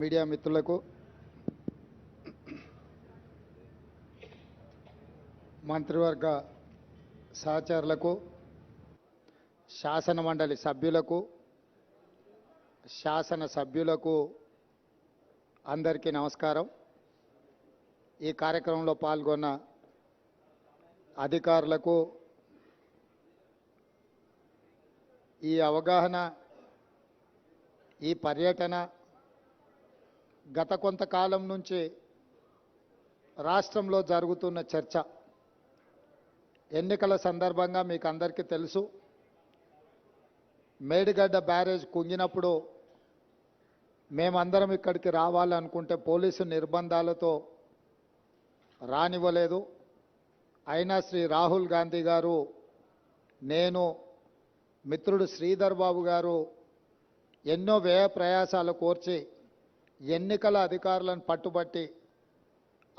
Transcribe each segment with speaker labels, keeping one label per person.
Speaker 1: Media మిత్రులకు మంత్రివర్గ సహచరులకు శాసన మండలి సభ్యులకు శాసన సభ్యులకు అందరికీ నమస్కారం। ఈ కార్యక్రమంలో పాల్గొన్న అధికారులకు ఈ అవగాహన ఈ పర్యటన గత కొంతకాలం నుంచి రాష్ట్రంలో జరుగుతున్న చర్చ ఎన్నికల సందర్భంగా మీకు అందరికీ తెలుసు। మేడిగడ్డ బ్యారేజ్ కుంగినప్పుడు మేమందరం ఇక్కడికి రావాలనుకుంటే పోలీసు నిర్బంధాలతో రానివ్వలేదు। అయినా శ్రీ రాహుల్ గాంధీ గారు, నేను, మిత్రుడు శ్రీధర్ బాబు గారు ఎన్నో వ్యయ ప్రయాసాలు కోర్చి ఎన్నికల అధికారులను పట్టుబట్టి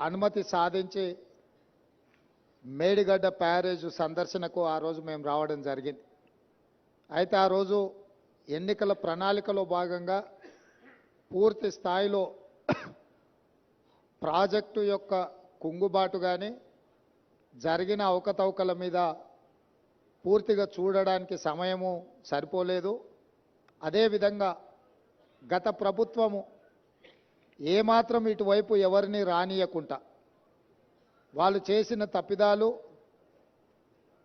Speaker 1: అనుమతి సాధించి మేడిగడ్డ బ్యారేజ్ సందర్శనకు ఆ రోజు మేము రావడం జరిగింది। అయితే ఆ రోజు ఎన్నికల ప్రణాళికలో భాగంగా పూర్తి స్థాయిలో ప్రాజెక్టు యొక్క కుంగుబాటు కానీ జరిగిన అవకతవకల మీద పూర్తిగా చూడడానికి సమయము సరిపోలేదు। అదేవిధంగా గత ప్రభుత్వము ఏమాత్రం ఇటువైపు ఎవరిని రానియకుండా వాళ్ళు చేసిన తప్పిదాలు,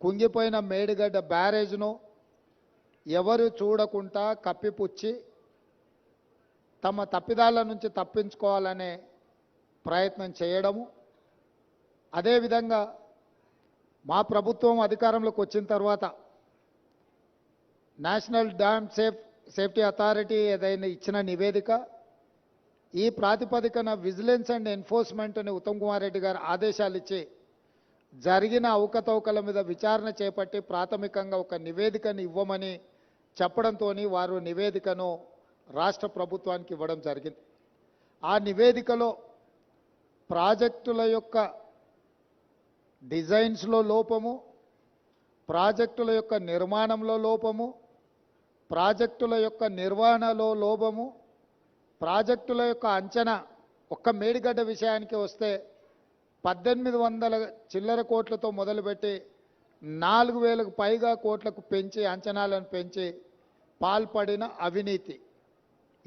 Speaker 1: కుంగిపోయిన మేడిగడ్డ బ్యారేజ్ను ఎవరు చూడకుండా కప్పిపుచ్చి తమ తప్పిదాల నుంచి తప్పించుకోవాలనే ప్రయత్నం చేయడము, అదేవిధంగా మా ప్రభుత్వం అధికారంలోకి వచ్చిన తర్వాత నేషనల్ డ్యామ్ సేఫ్టీ అథారిటీ ఏదైనా ఇచ్చిన నివేదిక, ఈ ప్రాతిపదికన విజిలెన్స్ అండ్ ఎన్ఫోర్స్మెంట్ అని ఉత్తమ్ కుమార్ రెడ్డి గారు ఆదేశాలు ఇచ్చి జరిగిన అవకతవకల మీద విచారణ చేపట్టి ప్రాథమికంగా ఒక నివేదికను ఇవ్వమని చెప్పడంతో వారు నివేదికను రాష్ట్ర ప్రభుత్వానికి ఇవ్వడం జరిగింది। ఆ నివేదికలో ప్రాజెక్టుల యొక్క డిజైన్స్లో లోపము, ప్రాజెక్టుల యొక్క నిర్మాణంలో లోపము, ప్రాజెక్టుల యొక్క నిర్వహణలో లోపము, ప్రాజెక్టుల యొక్క అంచనా, ఒక్క మేడిగడ్డ విషయానికి వస్తే 1800 చిల్లర కోట్లతో మొదలుపెట్టి 4000కు పైగా కోట్లకు పెంచి అంచనాలను పెంచి పాల్పడిన అవినీతి।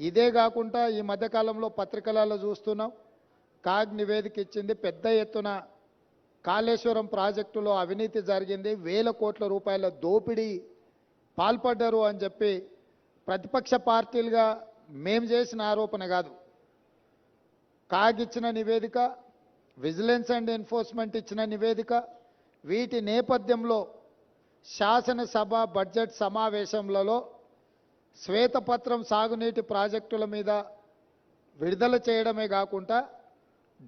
Speaker 1: ఇదే కాకుండా ఈ మధ్యకాలంలో పత్రికలలో చూస్తున్నాం, కాగ్ నివేదిక ఇచ్చింది, పెద్ద ఎత్తున కాళేశ్వరం ప్రాజెక్టులో అవినీతి జరిగింది, 1000 కోట్ల రూపాయల దోపిడీ పాల్పడ్డారు అని చెప్పి ప్రతిపక్ష పార్టీలుగా మేము చేసిన ఆరోపణ కాదు, కాగ్ ఇచ్చిన నివేదిక, విజిలెన్స్ అండ్ ఎన్ఫోర్స్మెంట్ ఇచ్చిన నివేదిక। వీటి నేపథ్యంలో శాసనసభ బడ్జెట్ సమావేశంలో శ్వేతపత్రం సాగునీటి ప్రాజెక్టుల మీద విడుదల చేయడమే కాకుండా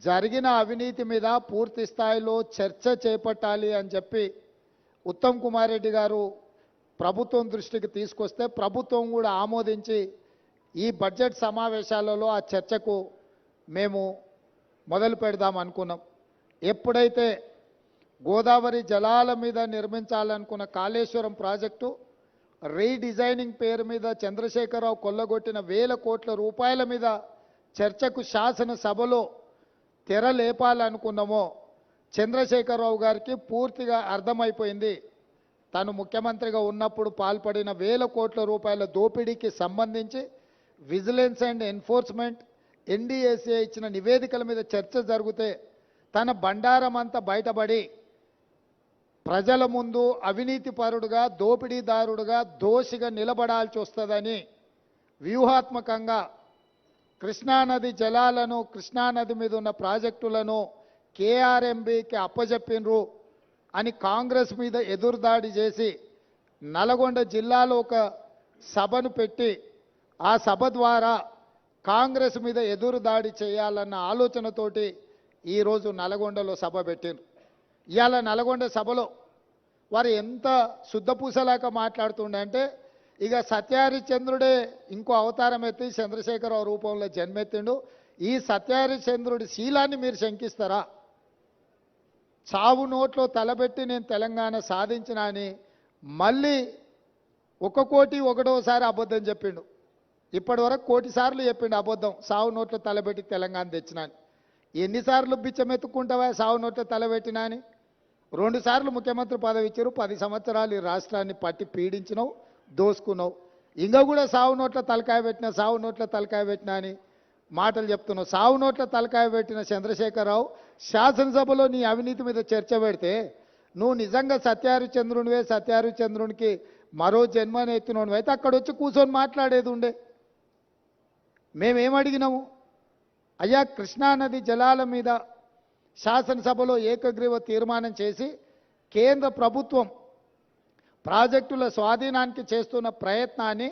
Speaker 1: జరిగిన అవినీతి మీద పూర్తి స్థాయిలో చర్చ చేపట్టాలి అని చెప్పి ఉత్తమ్ కుమార్ రెడ్డి గారు ప్రభుత్వం దృష్టికి తీసుకొస్తే ప్రభుత్వం కూడా ఆమోదించి ఈ బడ్జెట్ సమావేశాలలో ఆ చర్చకు మేము మొదలు పెడదాం అనుకున్నాం। ఎప్పుడైతే గోదావరి జలాల మీద నిర్మించాలనుకున్న కాళేశ్వరం ప్రాజెక్టు రీడిజైనింగ్ పేరు మీద చంద్రశేఖరరావు కొల్లగొట్టిన 1000 కోట్ల రూపాయల మీద చర్చకు శాసనసభలో తెర లేపాలనుకున్నామో చంద్రశేఖరరావు గారికి పూర్తిగా అర్థమైపోయింది, తను ముఖ్యమంత్రిగా ఉన్నప్పుడు పాల్పడిన 1000 కోట్ల రూపాయల దోపిడీకి సంబంధించి విజిలెన్స్ అండ్ ఎన్ఫోర్స్మెంట్ ఎన్డీఏసీ ఇచ్చిన నివేదికల మీద చర్చ జరిగితే తన బండారం అంతా బయటపడి ప్రజల ముందు అవినీతిపరుడుగా, దోపిడీదారుడుగా, దోషిగా నిలబడాల్సి వస్తుందని వ్యూహాత్మకంగా కృష్ణానది జలాలను, కృష్ణానది మీద ఉన్న ప్రాజెక్టులను కేఆర్ఎంబీకి అప్పజెప్పినరు అని కాంగ్రెస్ మీద ఎదురుదాడి చేసి నల్గొండ జిల్లాలో ఒక సభను పెట్టి ఆ సభ ద్వారా కాంగ్రెస్ మీద ఎదురుదాడి చేయాలన్న ఆలోచనతోటి ఈరోజు నల్గొండలో సభ పెట్టారు। ఇవాళ నల్గొండ సభలో వారు ఎంత శుద్ధపూసలాక మాట్లాడుతుండే అంటే, ఇక సత్యహరిశ్చంద్రుడే ఇంకో అవతారం ఎత్తి చంద్రశేఖరరావు రూపంలో జన్మెత్తిండు, ఈ సత్యహరిశ్చంద్రుడి శీలాన్ని మీరు శంకిస్తారా? చావు నోట్లో తలబెట్టి నేను తెలంగాణ సాధించిన అని మళ్ళీ 1 కోటి 1వ సారి అబద్ధం చెప్పిండు। ఇప్పటి వరకు 1,00,00,000 సార్లు చెప్పిండు అబద్ధం, సావు నోట్ల తలబెట్టి తెలంగాణ తెచ్చినా అని. ఎన్నిసార్లు బిచ్చమెత్తుకుంటావా సావు నోట్ల తలబెట్టినా అని? 2 సార్లు ముఖ్యమంత్రి పదవి ఇచ్చారు, 10 సంవత్సరాలు ఈ రాష్ట్రాన్ని పట్టి పీడించినావు, దోసుకున్నావు. ఇంకా కూడా సావు నోట్ల తలకాయ పెట్టినా, సావు నోట్ల తలకాయ పెట్టినా అని మాటలు చెప్తున్నావు. సావు నోట్ల తలకాయ పెట్టిన చంద్రశేఖరరావు శాసనసభలో నీ అవినీతి మీద చర్చ పెడితే నువ్వు నిజంగా సత్యహరిచంద్రునివే, సత్యహరిచంద్రునికి మరో జన్మని ఎత్తినోనివి అయితే అక్కడ వచ్చి కూర్చొని మాట్లాడేది ఉండే. మేమేమడిగినాము? అయ్యా కృష్ణానది జలాల మీద శాసనసభలో ఏకగ్రీవ తీర్మానం చేసి కేంద్ర ప్రభుత్వం ప్రాజెక్టుల స్వాధీనానికి చేస్తున్న ప్రయత్నాన్ని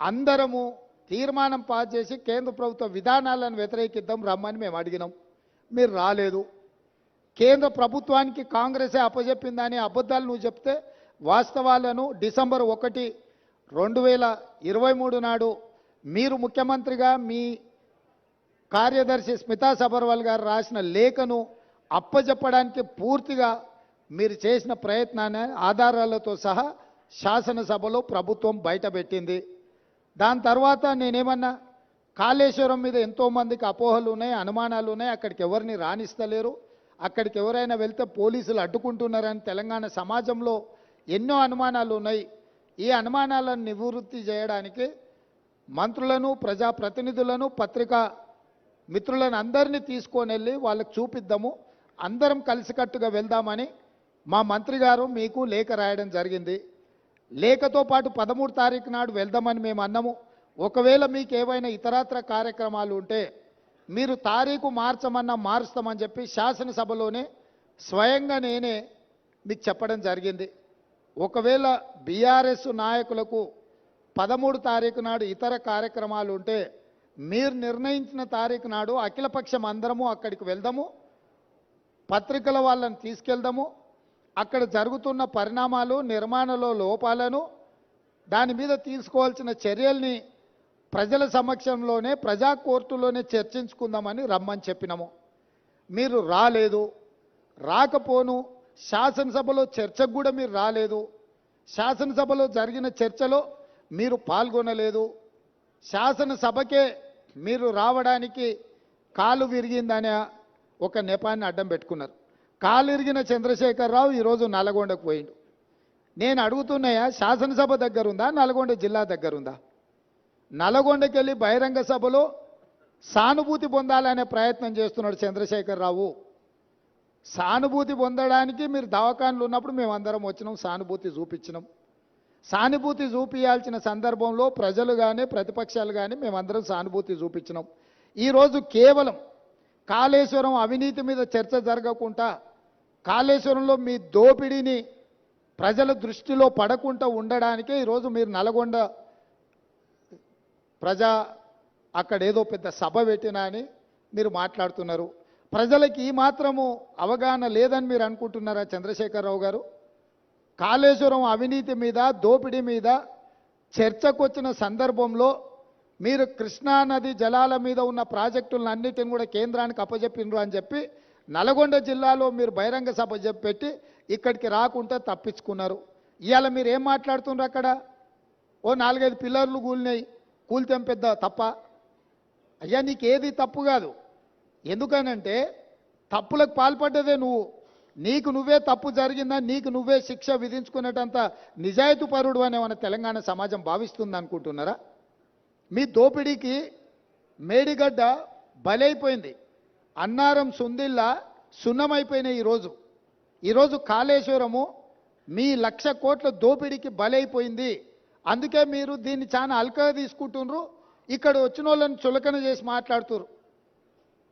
Speaker 1: అందరము తీర్మానం పాస్ చేసి కేంద్ర ప్రభుత్వ విధానాలను వ్యతిరేకిద్దాం రమ్మని మేము అడిగినాం. మీరు రాలేదు. కేంద్ర ప్రభుత్వానికి కాంగ్రెసే అప్పజెప్పిందని అబద్ధాలు నువ్వు చెప్తే వాస్తవాలను డిసెంబర్ 1, 2023 నాడు మీరు ముఖ్యమంత్రిగా మీ కార్యదర్శి స్మితా సబర్వాల్ గారు రాసిన లేఖను అప్పజెప్పడానికి పూర్తిగా మీరు చేసిన ప్రయత్నాన్ని ఆధారాలతో సహా శాసనసభలో ప్రభుత్వం బయటపెట్టింది. దాని తర్వాత నేనేమన్నా, కాళేశ్వరం మీద ఎంతోమందికి అపోహలు ఉన్నాయి, అనుమానాలు ఉన్నాయి, అక్కడికి ఎవరిని రాణిస్తలేరు, అక్కడికి ఎవరైనా వెళ్తే పోలీసులు అడ్డుకుంటున్నారని తెలంగాణ సమాజంలో ఎన్నో అనుమానాలు ఉన్నాయి. ఈ అనుమానాలను నివృత్తి చేయడానికి మంత్రులను, ప్రజాప్రతినిధులను, పత్రికా మిత్రులను అందరినీ తీసుకొని వెళ్ళి వాళ్ళకి చూపిద్దాము, అందరం కలిసికట్టుగా వెళ్దామని మా మంత్రి గారు మీకు లేఖ రాయడం జరిగింది. లేఖతో పాటు 13 తారీఖు నాడు వెళ్దామని మేము అన్నాము. ఒకవేళ మీకు ఏవైనా ఇతరత్ర కార్యక్రమాలు ఉంటే మీరు తారీఖు మార్చమన్నా మారుస్తామని చెప్పి శాసనసభలోనే స్వయంగా నేనే మీకు చెప్పడం జరిగింది. ఒకవేళ బీఆర్ఎస్ నాయకులకు 13 తారీఖు నాడు ఇతర కార్యక్రమాలు ఉంటే మీరు నిర్ణయించిన తారీఖు నాడు అఖిలపక్షం అందరము అక్కడికి వెళ్దాము, పత్రికల వాళ్ళని తీసుకెళ్దాము, అక్కడ జరుగుతున్న పరిణామాలు, నిర్మాణంలో లోపాలను, దాని మీద తీసుకోవాల్సిన చర్యల్ని ప్రజల సమక్షంలోనే, ప్రజా కోర్టులోనే చర్చించుకుందామని రమ్మని చెప్పినాము. మీరు రాలేదు. రాకపోను శాసనసభలో చర్చకు కూడా మీరు రాలేదు. శాసనసభలో జరిగిన చర్చలో మీరు పాల్గొనలేదు. శాసనసభకే మీరు రావడానికి కాలు విరిగిందనే ఒక నెపాన్ని అడ్డం పెట్టుకున్నారు. కాలు ఇరిగిన చంద్రశేఖరరావు ఈరోజు నల్గొండకు పోయిండు. నేను అడుగుతున్నాయా, శాసనసభ దగ్గరుందా, నల్గొండ జిల్లా దగ్గరుందా? నల్గొండకి వెళ్ళి బహిరంగ సభలో సానుభూతి పొందాలనే ప్రయత్నం చేస్తున్నాడు చంద్రశేఖరరావు. సానుభూతి పొందడానికి మీరు దవాఖానలు ఉన్నప్పుడు మేమందరం వచ్చినాం, సానుభూతి చూపించినాం. సానుభూతి చూపించాల్సిన సందర్భంలో ప్రజలు కానీ ప్రతిపక్షాలు కానీ మేమందరం సానుభూతి చూపించినాం. ఈరోజు కేవలం కాళేశ్వరం అవినీతి మీద చర్చ జరగకుండా, కాళేశ్వరంలో మీ దోపిడీని ప్రజల దృష్టిలో పడకుండా ఉండడానికే ఈరోజు మీరు నల్గొండ అక్కడ ఏదో పెద్ద సభ పెట్టినా అని మీరు మాట్లాడుతున్నారు. ప్రజలకి ఈ మాత్రము అవగాహన లేదని మీరు అనుకుంటున్నారా చంద్రశేఖరరావు గారు? కాళేశ్వరం అవినీతి మీద, దోపిడీ మీద చర్చకు వచ్చిన సందర్భంలో మీరు కృష్ణానది జలాల మీద ఉన్న ప్రాజెక్టులన్నిటిని కూడా కేంద్రానికి అప్పజెప్పినరు అని చెప్పి నల్గొండ జిల్లాలో మీరు బహిరంగ సభ పెట్టి ఇక్కడికి రాకుండా తప్పించుకున్నారు. ఇవాళ మీరు ఏం మాట్లాడుతున్నారు? అక్కడ ఓ 4-5 పిల్లర్లు కూలినాయి, కూలితేం పెద్ద తప్ప? అయ్యా నీకు ఏది తప్పు కాదు. ఎందుకనంటే తప్పులకు పాల్పడ్డదే నువ్వు. నీకు నువ్వే తప్పు జరిగిందా, నీకు నువ్వే శిక్ష విధించుకునేటంత నిజాయితీ పరుడు అని మన తెలంగాణ సమాజం భావిస్తుంది అనుకుంటున్నారా? మీ దోపిడీకి మేడిగడ్డ బలైపోయింది, అన్నారం సుందిల్లా సున్నమైపోయినాయి. ఈరోజు కాళేశ్వరము మీ 1,00,000 కోట్ల దోపిడీకి బలైపోయింది. అందుకే మీరు దీన్ని చాలా అల్కగా తీసుకుంటున్నారు. ఇక్కడ వచ్చిన వాళ్ళని చులకన చేసి మాట్లాడుతున్నారు.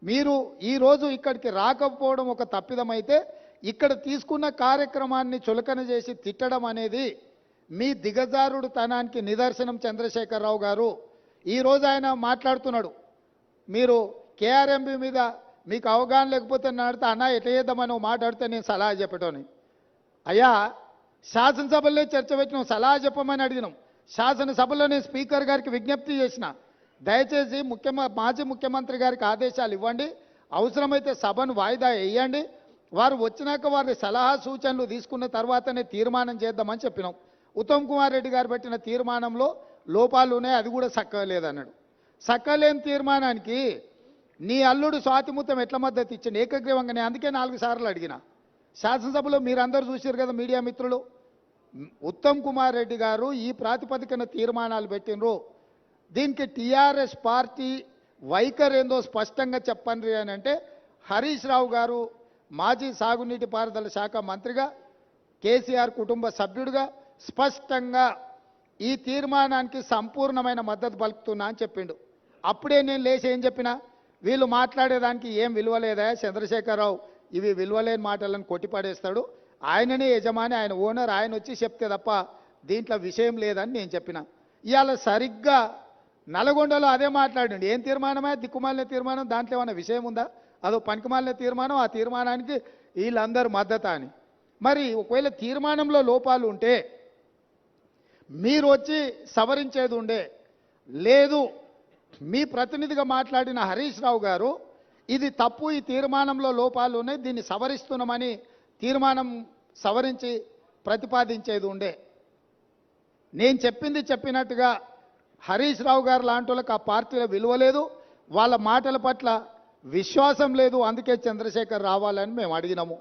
Speaker 1: మీరు ఈరోజు ఇక్కడికి రాకపోవడం ఒక తప్పిదమైతే ఇక్కడ తీసుకున్న కార్యక్రమాన్ని చులకన చేసి తిట్టడం అనేది మీ దిగజారుడు తనానికి నిదర్శనం చంద్రశేఖరరావు గారు. ఈరోజు ఆయన మాట్లాడుతున్నాడు, మీరు కేఆర్ఎంబి మీద మీకు అవగాహన లేకపోతే నాడితే అన్న ఎట్లా చేద్దామని మాట్లాడితే నేను సలహా చెప్పటోని. అయ్యా శాసనసభలో చర్చ పెట్టినాం, సలహా చెప్పమని అడిగినాం. శాసనసభలో నేను స్పీకర్ గారికి విజ్ఞప్తి చేసిన, దయచేసి మాజీ ముఖ్యమంత్రి గారికి ఆదేశాలు ఇవ్వండి, అవసరమైతే సభను వాయిదా వేయండి, వారు వచ్చినాక వారి సలహా సూచనలు తీసుకున్న తర్వాతనే తీర్మానం చేద్దామని చెప్పినాం. ఉత్తమ్ కుమార్ రెడ్డి గారు పెట్టిన తీర్మానంలో లోపాలు ఉన్నాయి, అది కూడా సక్కలేదన్నాడు. సక్కలేని తీర్మానానికి నీ అల్లుడు స్వాతిముత్యం ఎట్లా మద్దతు ఇచ్చిండు ఏకగ్రీవంగా? నేను అందుకే 4 సార్లు అడిగిన. శాసనసభలో మీరందరూ చూశారు కదా మీడియా మిత్రులు. ఉత్తమ్ కుమార్ రెడ్డి గారు ఈ ప్రాతిపదికన తీర్మానాలు పెట్టినరు. దీనికి టీఆర్ఎస్ పార్టీ వైఖరి ఏందో స్పష్టంగా చెప్పండి అని అంటే హరీష్ రావు గారు మాజీ సాగునీటి పారుదల శాఖ మంత్రిగా, కేసీఆర్ కుటుంబ సభ్యుడిగా స్పష్టంగా ఈ తీర్మానానికి సంపూర్ణమైన మద్దతు పలుకుతున్నా అని చెప్పిండు. అప్పుడే నేను లేచి ఏం చెప్పినా, వీళ్ళు మాట్లాడేదానికి ఏం విలువలేదా చంద్రశేఖరరావు, ఇవి విలువలేని మాటలను కొట్టిపడేస్తాడు, ఆయననే యజమాని, ఆయన ఓనర్, ఆయన వచ్చి చెప్తే తప్ప దీంట్లో విషయం లేదని నేను చెప్పిన. ఇవాళ సరిగ్గా నల్గొండలో అదే మాట్లాడండి. ఏం తీర్మానమే? దిక్కుమాలిన తీర్మానం, దాంట్లో ఏమైనా విషయం ఉందా? అదో పనికిమాలిన తీర్మానం, ఆ తీర్మానానికి వీళ్ళందరూ మద్దతు అని. మరి ఒకవేళ తీర్మానంలో లోపాలు ఉంటే మీరు వచ్చి సవరించేది ఉండే. లేదు, మీ ప్రతినిధిగా మాట్లాడిన హరీష్ రావు గారు ఇది తప్పు, ఈ తీర్మానంలో లోపాలు ఉన్నాయి, దీన్ని సవరిస్తున్నామని తీర్మానం సవరించి ప్రతిపాదించేది ఉండే. నేను చెప్పింది చెప్పినట్టుగా హరీష్ రావు గారు లాంటి వాళ్ళకి ఆ పార్టీలో విలువ లేదు, వాళ్ళ మాటల పట్ల విశ్వాసం లేదు, అందుకే చంద్రశేఖర్ రావాలని మేము అడిగినాము.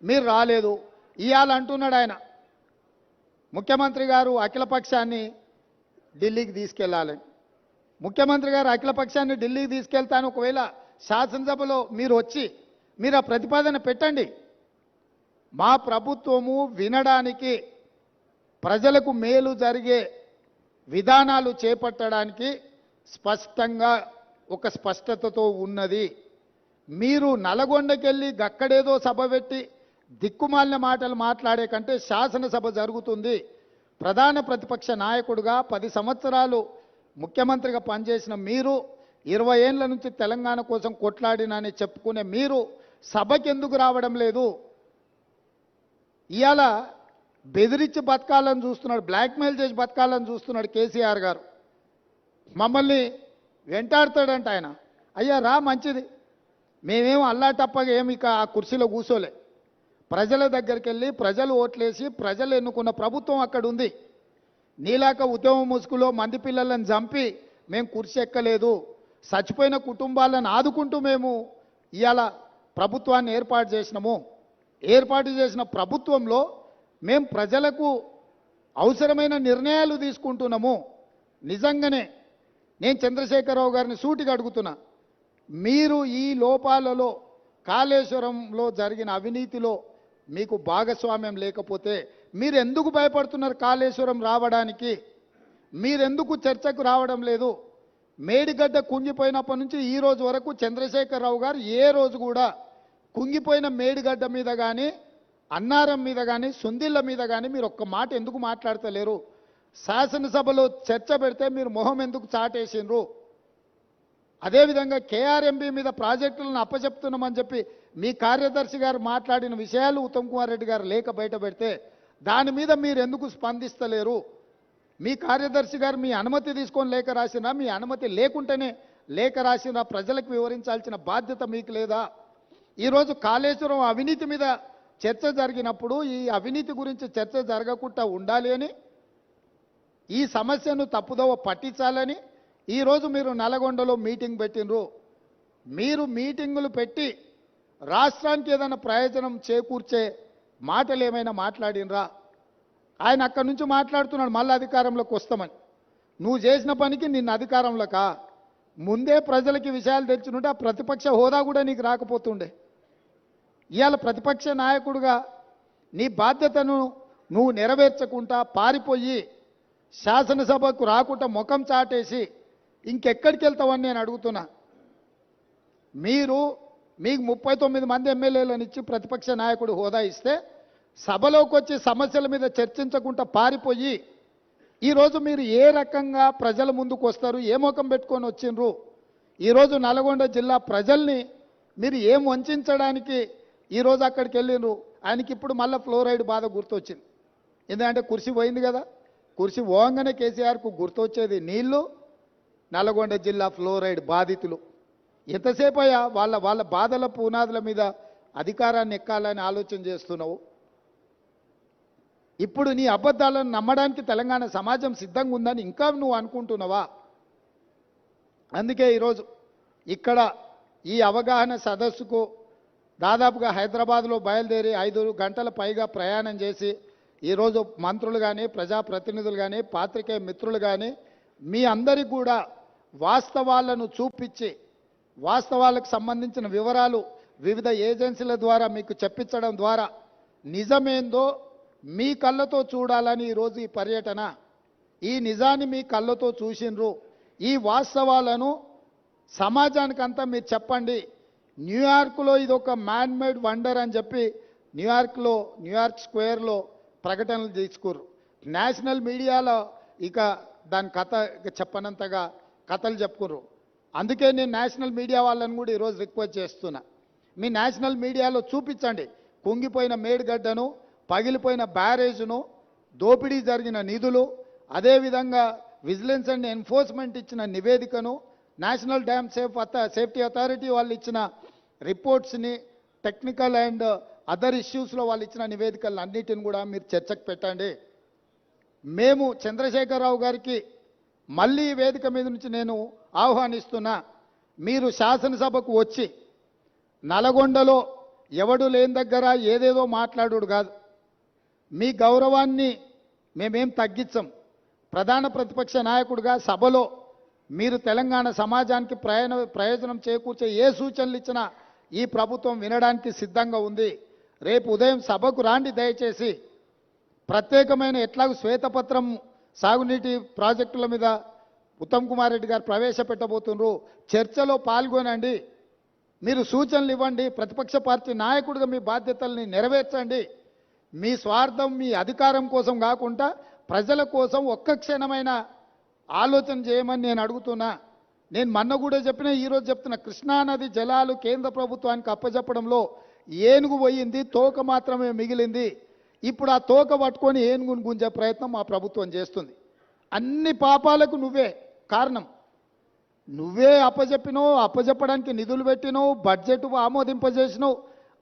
Speaker 1: మీరు రాలేదు. ఇవాళ అంటున్నాడు ఆయన, ముఖ్యమంత్రి గారు అఖిలపక్షాన్ని ఢిల్లీకి తీసుకెళ్లాలని. ముఖ్యమంత్రి గారు అఖిలపక్షాన్ని ఢిల్లీకి తీసుకెళ్తాను, ఒకవేళ శాసనసభలో మీరు వచ్చి మీరు ఆ ప్రతిపాదన పెట్టండి. మా ప్రభుత్వము వినడానికి, ప్రజలకు మేలు జరిగే విధానాలు చేపట్టడానికి స్పష్టంగా ఒక స్పష్టతతో ఉన్నది. మీరు నల్గొండకెళ్ళి గక్కడేదో సభ పెట్టి దిక్కుమాలిన మాటలు మాట్లాడే కంటే శాసనసభ జరుగుతుంది. ప్రధాన ప్రతిపక్ష నాయకుడిగా 10 సంవత్సరాలు ముఖ్యమంత్రిగా పనిచేసిన మీరు, 20 ఏళ్ల నుంచి తెలంగాణ కోసం కొట్లాడినని చెప్పుకునే మీరు సభకి ఎందుకు రావడం లేదు? ఇవాళ బెదిరించి బతకాలని చూస్తున్నాడు, బ్లాక్మెయిల్ చేసి బతకాలని చూస్తున్నాడు కేసీఆర్ గారు. మమ్మల్ని వెంటాడుతాడంట ఆయన. అయ్యా రా, మంచిది, మేమేం అల్లాటప్పగా ఏమి ఇక ఆ కుర్చీలో కూర్చోలే. ప్రజల దగ్గరికి వెళ్ళి ప్రజలు ఓట్లేసి ప్రజలు ఎన్నుకున్న ప్రభుత్వం అక్కడ ఉంది. నీలాక ఉద్యమ ముసుగులో మంది పిల్లలను చంపి మేము కుర్చీ ఎక్కలేదు. చచ్చిపోయిన కుటుంబాలను ఆదుకుంటూ మేము ఇవాళ ప్రభుత్వాన్ని ఏర్పాటు చేసినాము. ఏర్పాటు చేసిన ప్రభుత్వంలో మేము ప్రజలకు అవసరమైన నిర్ణయాలు తీసుకుంటున్నాము. నిజంగానే నేను చంద్రశేఖరరావు గారిని సూటిగా అడుగుతున్నా, మీరు ఈ లోపాలలో, కాళేశ్వరంలో జరిగిన అవినీతిలో మీకు భాగస్వామ్యం లేకపోతే మీరు ఎందుకు భయపడుతున్నారు కాళేశ్వరం రావడానికి? మీరెందుకు చర్చకు రావడం లేదు? మేడిగడ్డ కుంగిపోయినప్పటి నుంచి ఈ రోజు వరకు చంద్రశేఖరరావు గారు ఏ రోజు కూడా కుంగిపోయిన మేడిగడ్డ మీద కానీ, అన్నారం మీద కానీ, సుందిళ్ళ మీద కానీ మీరు ఒక్క మాట ఎందుకు మాట్లాడతలేరు? శాసనసభలో చర్చ పెడితే మీరు మొహం ఎందుకు చాటేసిండ్రు? అదేవిధంగా కేఆర్ఎంబీ మీద ప్రాజెక్టులను అప్పచెప్తున్నామని చెప్పి మీ కార్యదర్శి గారు మాట్లాడిన విషయాలు ఉత్తమ్ కుమార్ రెడ్డి గారు లేఖ బయట పెడితే దాని మీద మీరు ఎందుకు స్పందిస్తలేరు? మీ కార్యదర్శి గారు మీ అనుమతి తీసుకొని లేఖ రాసినా, మీ అనుమతి లేకుంటేనే లేఖ రాసినా ప్రజలకు వివరించాల్సిన బాధ్యత మీకు లేదా? ఈరోజు కాళేశ్వరం అవినీతి మీద చర్చ జరిగినప్పుడు ఈ అవినీతి గురించి చర్చ జరగకుండా ఉండాలి అని, ఈ సమస్యను తప్పుదోవ పట్టించాలని ఈరోజు మీరు నల్గొండలో మీటింగ్ పెట్టినరు. మీరు మీటింగులు పెట్టి రాష్ట్రానికి ఏదైనా ప్రయోజనం చేకూర్చే మాటలు ఏమైనా మాట్లాడినరా? ఆయన అక్కడి నుంచి మాట్లాడుతున్నాడు మళ్ళీ అధికారంలోకి వస్తామని. నువ్వు చేసిన పనికి నిన్ను అధికారంలోకా? ముందే ప్రజలకి విషయాలు తెచ్చినుంటే ఆ ప్రతిపక్ష హోదా కూడా నీకు రాకపోతుండే. ఇవాళ ప్రతిపక్ష నాయకుడిగా నీ బాధ్యతను నువ్వు నెరవేర్చకుండా పారిపోయి శాసనసభకు రాకుండా ముఖం చాటేసి ఇంకెక్కడికి వెళ్తావని నేను అడుగుతున్నా. మీకు 39 మంది ఎమ్మెల్యేలను ఇచ్చి ప్రతిపక్ష నాయకుడు హోదా ఇస్తే సభలోకి వచ్చి సమస్యల మీద చర్చించకుండా పారిపోయి ఈరోజు మీరు ఏ రకంగా ప్రజల ముందుకు వస్తారు? ఏ ముఖం పెట్టుకొని వచ్చిండ్రు? ఈరోజు నల్గొండ జిల్లా ప్రజల్ని మీరు ఏం వంచడానికి ఈరోజు అక్కడికి వెళ్ళిండ్రు? ఆయనకి ఇప్పుడు మళ్ళీ ఫ్లోరైడ్ బాధ గుర్తొచ్చింది. ఎందుకంటే కుర్చీ పోయింది కదా, కుర్చీ పోగానే కేసీఆర్కు గుర్తొచ్చేది నీళ్లు, నల్గొండ జిల్లా ఫ్లోరైడ్ బాధితులు. ఎంతసేపు అయ్యా వాళ్ళ బాధల పునాదుల మీద అధికారాన్ని ఎక్కాలని ఆలోచన చేస్తున్నావు? ఇప్పుడు నీ అబద్ధాలను నమ్మడానికి తెలంగాణ సమాజం సిద్ధంగా ఉందని ఇంకా నువ్వు అనుకుంటున్నావా? అందుకే ఈరోజు ఇక్కడ ఈ అవగాహన సదస్సుకు దాదాపుగా హైదరాబాద్లో బయలుదేరి 5 గంటల పైగా ప్రయాణం చేసి ఈరోజు మంత్రులు కానీ ప్రజాప్రతినిధులు కానీ పాత్రికేయ మిత్రులు కానీ మీ అందరికీ కూడా వాస్తవాలను చూపించి వాస్తవాలకు సంబంధించిన వివరాలు వివిధ ఏజెన్సీల ద్వారా మీకు చెప్పించడం ద్వారా నిజమేందో మీ కళ్ళతో చూడాలని ఈరోజు ఈ పర్యటన. ఈ నిజాన్ని మీ కళ్ళతో చూసిండ్రు, ఈ వాస్తవాలను సమాజానికంతా మీరు చెప్పండి. న్యూయార్క్లో ఇది ఒక మ్యాన్ మేడ్ వండర్ అని చెప్పి న్యూయార్క్ స్క్వేర్లో ప్రకటనలు తీసుకుర్రు. నేషనల్ మీడియాలో ఇక దాని కథ చెప్పనంతగా కథలు చెప్పుకుర్రు. అందుకే నేను నేషనల్ మీడియా వాళ్ళని కూడా ఈరోజు రిక్వెస్ట్ చేస్తున్నా, మీ నేషనల్ మీడియాలో చూపించండి కుంగిపోయిన మేడిగడ్డను, పగిలిపోయిన బ్యారేజ్ను, దోపిడీ జరిగిన నిధులు, అదేవిధంగా విజిలెన్స్ అండ్ ఎన్ఫోర్స్మెంట్ ఇచ్చిన నివేదికను, నేషనల్ డ్యామ్ సేఫ్టీ అథారిటీ వాళ్ళు ఇచ్చిన రిపోర్ట్స్ని, టెక్నికల్ అండ్ అదర్ ఇష్యూస్లో వాళ్ళు ఇచ్చిన నివేదికలను అన్నిటిని కూడా మీరు చర్చకు పెట్టండి. మేము చంద్రశేఖరరావు గారికి మళ్ళీ ఈ వేదిక మీద నుంచి నేను ఆహ్వానిస్తున్నా, మీరు శాసనసభకు వచ్చి నల్గొండలో ఎవడు లేని దగ్గర ఏదేదో మాట్లాడు కాదు. మీ గౌరవాన్ని మేమేం తగ్గించం. ప్రధాన ప్రతిపక్ష నాయకుడిగా సభలో మీరు తెలంగాణ సమాజానికి ప్రయోజనం చేకూర్చే ఏ సూచనలు ఇచ్చినా ఈ ప్రభుత్వం వినడానికి సిద్ధంగా ఉంది. రేపు ఉదయం సభకు రాండి దయచేసి. ప్రత్యేకమైన ఎట్లాగూ శ్వేతపత్రం సాగునీటి ప్రాజెక్టుల మీద ఉత్తమ్ కుమార్ రెడ్డి గారు ప్రవేశపెట్టబోతున్నారు. చర్చలో పాల్గొనండి, మీరు సూచనలు ఇవ్వండి. ప్రతిపక్ష పార్టీ నాయకుడిగా మీ బాధ్యతల్ని నెరవేర్చండి. మీ స్వార్థం మీ అధికారం కోసం కాకుండా ప్రజల కోసం ఒక్క క్షణమైన ఆలోచన చేయమని నేను అడుగుతున్నా. నేను మొన్న కూడా చెప్పిన, ఈరోజు చెప్తున్నా, కృష్ణానది జలాలు కేంద్ర ప్రభుత్వానికి అప్పచెప్పడంలో ఏనుగు పోయింది, తోక మాత్రమే మిగిలింది. ఇప్పుడు ఆ తోక పట్టుకొని ఏనుగును గుంజే ప్రయత్నం మా ప్రభుత్వం చేస్తుంది. అన్ని పాపాలకు నువ్వే కారణం. నువ్వే అప్పచెప్పినావు, అప్పచెప్పడానికి నిధులు పెట్టినావు, బడ్జెట్ ఆమోదింపజేసినావు,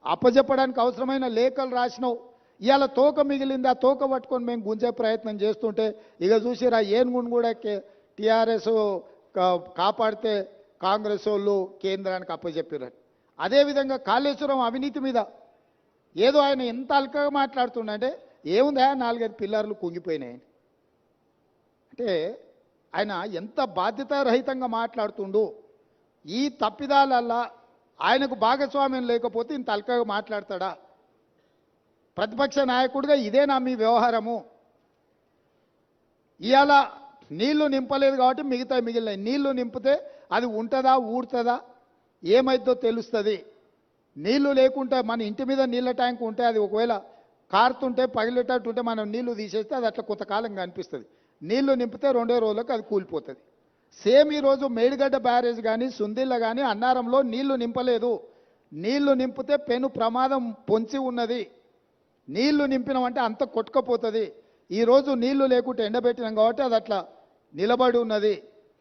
Speaker 1: అప్పచెప్పడానికి అవసరమైన లేఖలు రాసినావు. ఇవాళ తోక మిగిలింది, ఆ తోక పట్టుకొని మేము గుంజే ప్రయత్నం చేస్తుంటే ఇక చూసిరా ఏనుగును కూడా టీఆర్ఎస్ కాపాడితే కాంగ్రెస్ వాళ్ళు కేంద్రానికి అప్పచెప్పారు. అదేవిధంగా కాళేశ్వరం అవినీతి మీద ఏదో ఆయన ఎంత అల్కగా మాట్లాడుతుండే, ఏముందా 4-5 పిల్లర్లు కుంగిపోయినాయి అంటే ఆయన ఎంత బాధ్యతారహితంగా మాట్లాడుతుండు. ఈ తప్పిదాలల్లా ఆయనకు భాగస్వామ్యం లేకపోతే ఇంత అల్కగా మాట్లాడతాడా? ప్రతిపక్ష నాయకుడిగా ఇదేనా మీ వ్యవహారము? ఇవాళ నీళ్లు నింపలేదు కాబట్టి మిగతా మిగిలినాయి. నీళ్లు నింపితే అది ఉంటుందా, ఊడుతుందా, ఏమైద్దో తెలుస్తుంది. నీళ్లు లేకుంటే మన ఇంటి మీద నీళ్ళ ట్యాంక్ ఉంటే అది ఒకవేళ కారుతుంటే పగిలేటట్టు ఉంటే మనం నీళ్లు తీసేస్తే అది అట్లా కొంతకాలం కనిపిస్తుంది. నీళ్లు నింపితే 2 రోజులకు అది కూలిపోతుంది. సేమ్ ఈరోజు మేడిగడ్డ బ్యారేజ్ కానీ సుందిళ్ళ కానీ అన్నారంలో నీళ్లు నింపలేదు. నీళ్లు నింపితే పెను ప్రమాదం పొంచి ఉన్నది. నీళ్లు నింపినామంటే అంత కొట్టుకపోతుంది. ఈరోజు నీళ్లు లేకుంటే ఎండబెట్టినాం కాబట్టి అది అట్లా నిలబడి ఉన్నది.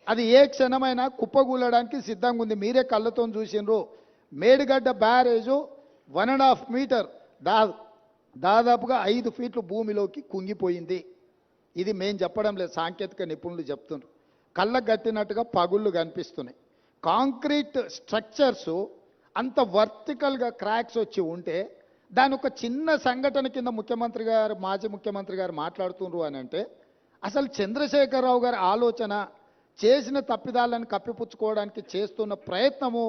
Speaker 1: అది ఏ క్షణమైనా కుప్పగూలడానికి సిద్ధంగా ఉంది. మీరే కళ్ళతో చూసిండ్రు. మేడిగడ్డ బ్యారేజు 1.5 మీటర్ దాదాపుగా 5 ఫీట్లు భూమిలోకి కుంగిపోయింది. ఇది మేం చెప్పడం లేదు, సాంకేతిక నిపుణులు చెప్తున్నారు. కళ్ళకు గట్టినట్టుగా పగుళ్ళు కనిపిస్తున్నాయి. కాంక్రీట్ స్ట్రక్చర్సు అంత వర్టికల్గా క్రాక్స్ వచ్చి ఉంటే దాని ఒక చిన్న సంఘటన కింద ముఖ్యమంత్రి గారు, మాజీ ముఖ్యమంత్రి గారు మాట్లాడుతున్నారు అని అంటే అసలు చంద్రశేఖరరావు గారి ఆలోచన, చేసిన తప్పిదాలను కప్పిపుచ్చుకోవడానికి చేస్తున్న ప్రయత్నము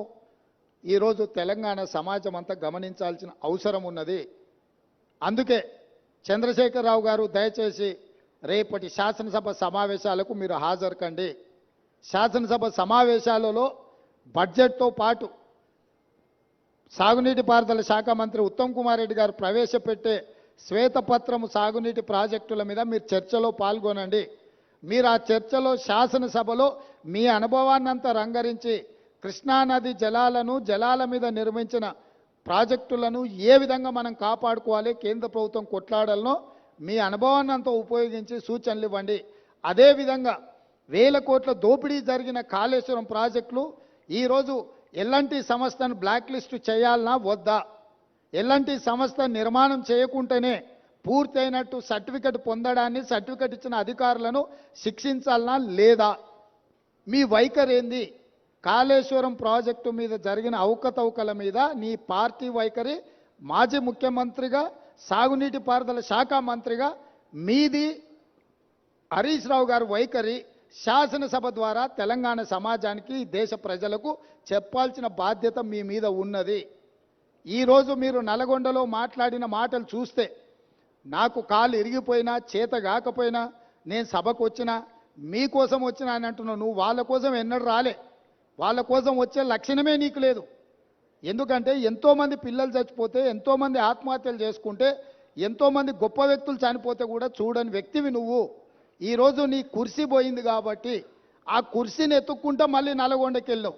Speaker 1: ఈరోజు తెలంగాణ సమాజం అంతా గమనించాల్సిన అవసరం ఉన్నది. అందుకే చంద్రశేఖరరావు గారు దయచేసి రేపటి శాసనసభ సమావేశాలకు మీరు హాజరు కండి. శాసనసభ సమావేశాలలో బడ్జెట్తో పాటు సాగునీటి పారుదల శాఖ మంత్రి ఉత్తమ్ కుమార్ రెడ్డి గారు ప్రవేశపెట్టే శ్వేతపత్రము సాగునీటి ప్రాజెక్టుల మీద మీరు చర్చలో పాల్గొనండి. మీరు ఆ చర్చలో శాసనసభలో మీ అనుభవాన్నంతా రంగరించి కృష్ణానది జలాల మీద నిర్మించిన ప్రాజెక్టులను ఏ విధంగా మనం కాపాడుకోవాలి, కేంద్ర ప్రభుత్వం కొట్లాడాలనో మీ అనుభవాన్ని అంతా ఉపయోగించి సూచనలు ఇవ్వండి. అదేవిధంగా 1000 కోట్ల దోపిడీ జరిగిన కాళేశ్వరం ప్రాజెక్టులు ఈరోజు ఎల్ఎన్టీ సంస్థను బ్లాక్ లిస్ట్ చేయాలనా వద్దా? ఎల్ఎన్టీ సంస్థ నిర్మాణం చేయకుంటేనే పూర్తయినట్టు సర్టిఫికెట్ పొందడాన్ని, సర్టిఫికెట్ ఇచ్చిన అధికారులను శిక్షించాలనా లేదా? మీ వైఖరి ఏంది? కాళేశ్వరం ప్రాజెక్టు మీద జరిగిన అవకతవకల మీద నీ పార్టీ వైఖరి, మాజీ ముఖ్యమంత్రిగా, సాగునీటి పారుదల శాఖ మంత్రిగా మీది, హరీష్ రావు గారి వైఖరి శాసనసభ ద్వారా తెలంగాణ సమాజానికి, దేశ ప్రజలకు చెప్పాల్సిన బాధ్యత మీ మీద ఉన్నది. ఈరోజు మీరు నల్గొండలో మాట్లాడిన మాటలు చూస్తే నాకు కాలు ఇరిగిపోయినా, చేత కాకపోయినా, నేను సభకు వచ్చినా, మీకోసం వచ్చినా అని అంటున్నావు. నువ్వు వాళ్ళ కోసం ఎన్నడూ రాలే. వాళ్ళ కోసం వచ్చే లక్షణమే నీకు లేదు. ఎందుకంటే ఎంతోమంది పిల్లలు చచ్చిపోతే, ఎంతోమంది ఆత్మహత్యలు చేసుకుంటే, ఎంతోమంది గొప్ప వ్యక్తులు చనిపోతే కూడా చూడని వ్యక్తివి నువ్వు. ఈరోజు నీ కుర్సీ పోయింది కాబట్టి ఆ కుర్సీని ఎత్తుక్కుంటా మళ్ళీ నల్గొండకి వెళ్ళావు.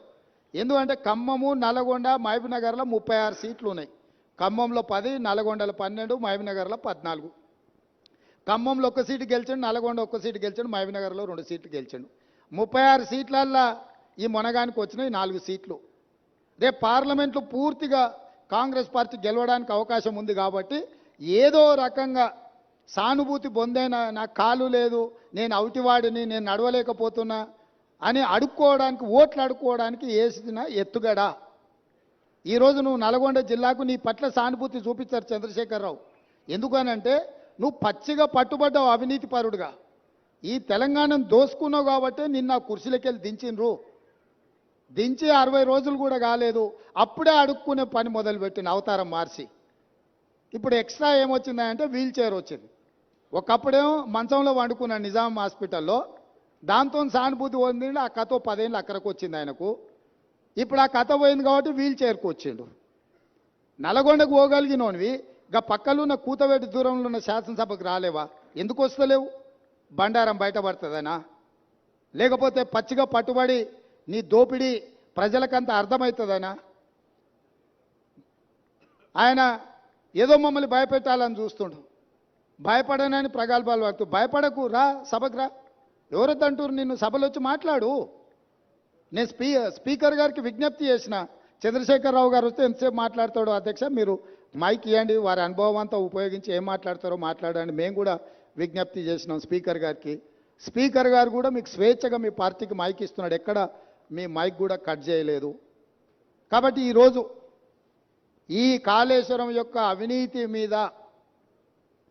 Speaker 1: ఎందుకంటే ఖమ్మము, నల్గొండ, మహబూబ్నగర్లో 36 సీట్లు ఉన్నాయి. ఖమ్మంలో 10, నల్గొండలో 12, మహబూబ్నగర్లో 14. ఖమ్మంలో 1 సీటు గెలిచాడు, నల్గొండ 1 సీటు గెలిచాడు, మహబూబ్నగర్లో 2 సీట్లు గెలిచాడు. 36 సీట్లల్లో ఈ మొనగానికి వచ్చినాయి 4 సీట్లు. రేపు పార్లమెంట్లో పూర్తిగా కాంగ్రెస్ పార్టీ గెలవడానికి అవకాశం ఉంది కాబట్టి ఏదో రకంగా సానుభూతి పొందైనా, నాకు కాలు లేదు, నేను అవుటివాడిని, నేను నడవలేకపోతున్నా అని అడుక్కోవడానికి, ఓట్లు అడుక్కోవడానికి వేసిన ఎత్తుగడ. ఈరోజు నువ్వు నల్గొండ జిల్లాకు నీ పట్ల సానుభూతి చూపించారు చంద్రశేఖరరావు. ఎందుకనంటే నువ్వు పచ్చిగా పట్టుబడ్డావు అవినీతి పరుడుగా. ఈ తెలంగాణను దోసుకున్నావు కాబట్టి నిన్న కుర్చీలకి వెళ్ళి దించిండ్రు. దించి 60 రోజులు కూడా కాలేదు, అప్పుడే అడుక్కునే పని మొదలుపెట్టిన అవతారం మార్చి. ఇప్పుడు ఎక్స్ట్రా ఏమొచ్చిందంటే వీల్ చైర్ వచ్చింది. ఒకప్పుడేమో మంచంలో వండుకున్నాడు నిజాం హాస్పిటల్లో, దాంతో సానుభూతి పొందిండు. ఆ కథ 10 ఏళ్ళు అక్కడికి వచ్చింది ఆయనకు. ఇప్పుడు ఆ కథ పోయింది కాబట్టి వీల్ చైర్కి వచ్చిండు. నల్గొండకు పోగలిగినోనివి ఇక పక్కలున్న కూతవేటి దూరంలో ఉన్న శాసనసభకు రాలేవా? ఎందుకు వస్తలేవు? బండారం బయటపడుతుందనా? లేకపోతే పచ్చిగా పట్టుబడి నీ దోపిడీ ప్రజలకంత అర్థమవుతుందనా? ఆయన ఏదో మమ్మల్ని భయపెట్టాలని చూస్తుండు. భయపడనని ప్రగల్భాలు వాడుతూ, భయపడకు, రా సభకు రా. ఎవరొద్దంటారు నిన్ను? సభలో వచ్చి మాట్లాడు. నేను స్పీకర్ గారికి విజ్ఞప్తి చేసిన, చంద్రశేఖరరావు గారు వస్తే ఎంతసేపు మాట్లాడతాడో అధ్యక్ష, మీరు మైక్ ఇవ్వండి, వారి అనుభవం అంతా ఉపయోగించి ఏం మాట్లాడతారో మాట్లాడండి. మేము కూడా విజ్ఞప్తి చేసినాం స్పీకర్ గారికి. స్పీకర్ గారు కూడా మీకు స్వేచ్ఛగా మీ పార్టీకి మైక్ ఇస్తున్నాడు, ఎక్కడ మీ మైక్ కూడా కట్ చేయలేదు. కాబట్టి ఈరోజు ఈ కాళేశ్వరం యొక్క అవినీతి మీద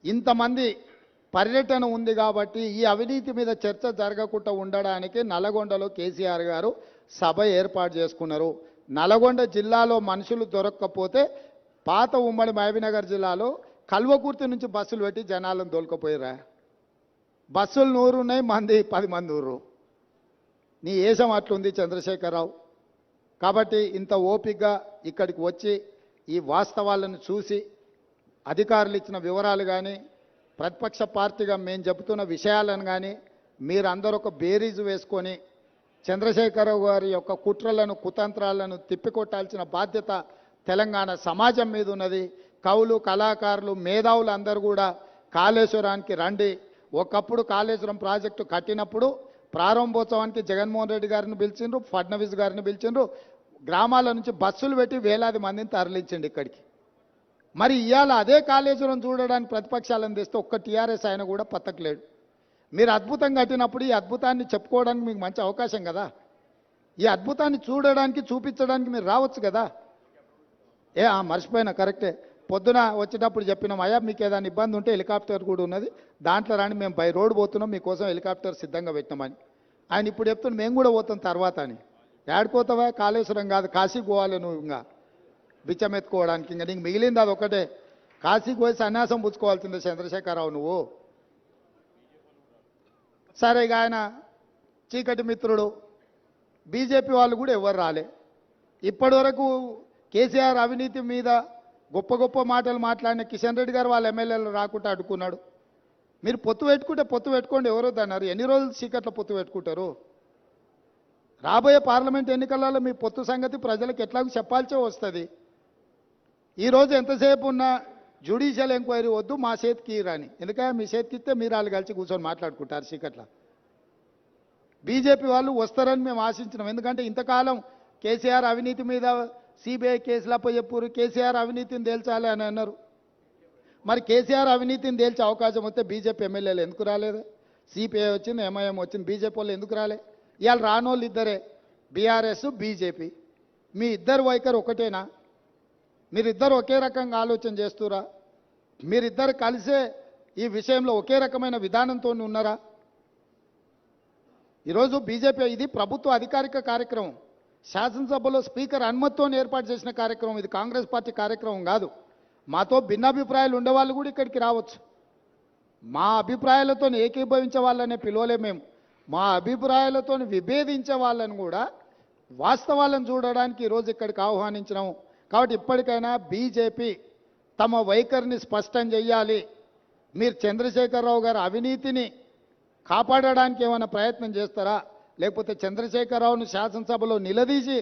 Speaker 1: ఇంతమంది పర్యటన ఉంది కాబట్టి ఈ అవినీతి మీద చర్చ జరగకుండా ఉండడానికి నల్గొండలో కేసీఆర్ గారు సభ ఏర్పాటు చేసుకున్నారు. నల్గొండ జిల్లాలో మనుషులు దొరక్కపోతే పాత ఉమ్మడి మహబూబ్నగర్ జిల్లాలో కల్వకుర్తి నుంచి బస్సులు పెట్టి జనాలను దొలకపోయారా? బస్సులు 100 ఉన్నాయి, మంది 10 మంది ఊరు. నీ ఏషం అట్లుంది చంద్రశేఖరరావు. కాబట్టి ఇంత ఓపికగా ఇక్కడికి వచ్చి ఈ వాస్తవాలను చూసి అధికారులు ఇచ్చిన వివరాలు కానీ, ప్రతిపక్ష పార్టీగా మేము చెబుతున్న విషయాలను కానీ మీరందరూ ఒక బేరీజు వేసుకొని చంద్రశేఖరరావు గారి యొక్క కుట్రలను, కుతంత్రాలను తిప్పికొట్టాల్సిన బాధ్యత తెలంగాణ సమాజం మీద ఉన్నది. కవులు, కళాకారులు, మేధావులు అందరూ కూడా కాళేశ్వరానికి రండి. ఒకప్పుడు కాళేశ్వరం ప్రాజెక్టు కట్టినప్పుడు ప్రారంభోత్సవానికి జగన్మోహన్ రెడ్డి గారిని పిలిచిండ్రు, ఫడ్నవీస్ గారిని పిలిచిండ్రు. గ్రామాల నుంచి బస్సులు పెట్టి వేలాది మందిని తరలించండి ఇక్కడికి. మరి ఇవాళ అదే కాళేశ్వరం చూడడానికి ప్రతిపక్షాలను తెస్తే ఒక్క టీఆర్ఎస్ ఆయన కూడా పత్తకలేడు. మీరు అద్భుతం కట్టినప్పుడు ఈ అద్భుతాన్ని చెప్పుకోవడానికి మీకు మంచి అవకాశం కదా. ఈ అద్భుతాన్ని చూడడానికి, చూపించడానికి మీరు రావచ్చు కదా. మర్చిపోయినా, కరెక్టే. పొద్దున వచ్చేటప్పుడు చెప్పినాం, అయ్యా మీకు ఏదైనా ఇబ్బంది ఉంటే హెలికాప్టర్ కూడా ఉన్నది, దాంట్లో రాని, మేము బై రోడ్ పోతున్నాం, మీకోసం హెలికాప్టర్ సిద్ధంగా పెట్టినామని. ఆయన ఇప్పుడు చెప్తున్నాం మేము కూడా పోతాం తర్వాత అని. ఏడుకోతావా? కాళేశ్వరం కాదు, కాశీకి పోవాలి నువ్వు. ఇంకా బిచ్చం ఎత్తుకోవడానికి ఇంకా నీకు మిగిలింది అది ఒకటే. కాశీకి పోయి సన్యాసం పుచ్చుకోవాల్సిందే చంద్రశేఖరరావు నువ్వు. సరే, ఇక ఆయన చీకటి మిత్రుడు. బీజేపీ వాళ్ళు కూడా ఎవరు రాలే ఇప్పటి వరకు. కేసీఆర్ అవినీతి మీద గొప్ప గొప్ప మాటలు మాట్లాడిన కిషన్ రెడ్డి గారు వాళ్ళ ఎమ్మెల్యేలు రాకుండా అడ్డుకున్నాడు. మీరు పొత్తు పెట్టుకుంటే పొత్తు పెట్టుకోండి, ఎవరొద్దన్నారు. ఎన్ని రోజులు చీకట్లో పొత్తు పెట్టుకుంటారు? రాబోయే పార్లమెంట్ ఎన్నికలలో మీ పొత్తు సంగతి ప్రజలకు ఎట్లాగో చెప్పాల్సే వస్తుంది. ఈరోజు ఎంతసేపు ఉన్నా జ్యుడిషియల్ ఎంక్వైరీ వద్దు, మా చేతికి రాని. ఎందుకంటే మీ చేతికి ఇస్తే మీరు వాళ్ళు కలిసి కూర్చొని మాట్లాడుకుంటారు చీకట్ల. బీజేపీ వాళ్ళు వస్తారని మేము ఆశించినాం. ఎందుకంటే ఇంతకాలం కేసీఆర్ అవినీతి మీద సిబిఐ కేసులపై చెప్పురు, కేసీఆర్ అవినీతిని తేల్చాలి అని అన్నారు. మరి కేసీఆర్ అవినీతిని తేల్చే అవకాశం వస్తే బీజేపీ ఎమ్మెల్యేలు ఎందుకు రాలేదు? సిపిఐ వచ్చింది, ఎంఐఎం వచ్చింది, బీజేపీ వాళ్ళు ఎందుకు రాలే? ఇవాళ రానోళ్ళు ఇద్దరే, బీఆర్ఎస్ బీజేపీ. మీ ఇద్దరు వైఖరి ఒకటేనా? మీరిద్దరు ఒకే రకంగా ఆలోచన చేస్తురా? మీరిద్దరు కలిసే ఈ విషయంలో ఒకే రకమైన విధానంతో ఉన్నారా? ఈరోజు బీజేపీ ఇది ప్రభుత్వ అధికారిక కార్యక్రమం, శాసనసభలో స్పీకర్ అనుమతితో ఏర్పాటు చేసిన కార్యక్రమం, ఇది కాంగ్రెస్ పార్టీ కార్యక్రమం కాదు. మాతో భిన్నాభిప్రాయాలు ఉండేవాళ్ళు కూడా ఇక్కడికి రావచ్చు. మా అభిప్రాయాలతో ఏకీభవించే వాళ్ళనే పిలవలే మేము. మా అభిప్రాయాలతో విభేదించే వాళ్ళని కూడా వాస్తవాలను చూడడానికి ఈరోజు ఇక్కడికి ఆహ్వానించినాము. కాబట్టి ఇప్పటికైనా బీజేపీ తమ వైఖరిని స్పష్టం చేయాలి. మీరు చంద్రశేఖరరావు గారి అవినీతిని కాపాడడానికి ఏమైనా ప్రయత్నం చేస్తారా? లేకపోతే చంద్రశేఖరరావును శాసనసభలో నిలదీసి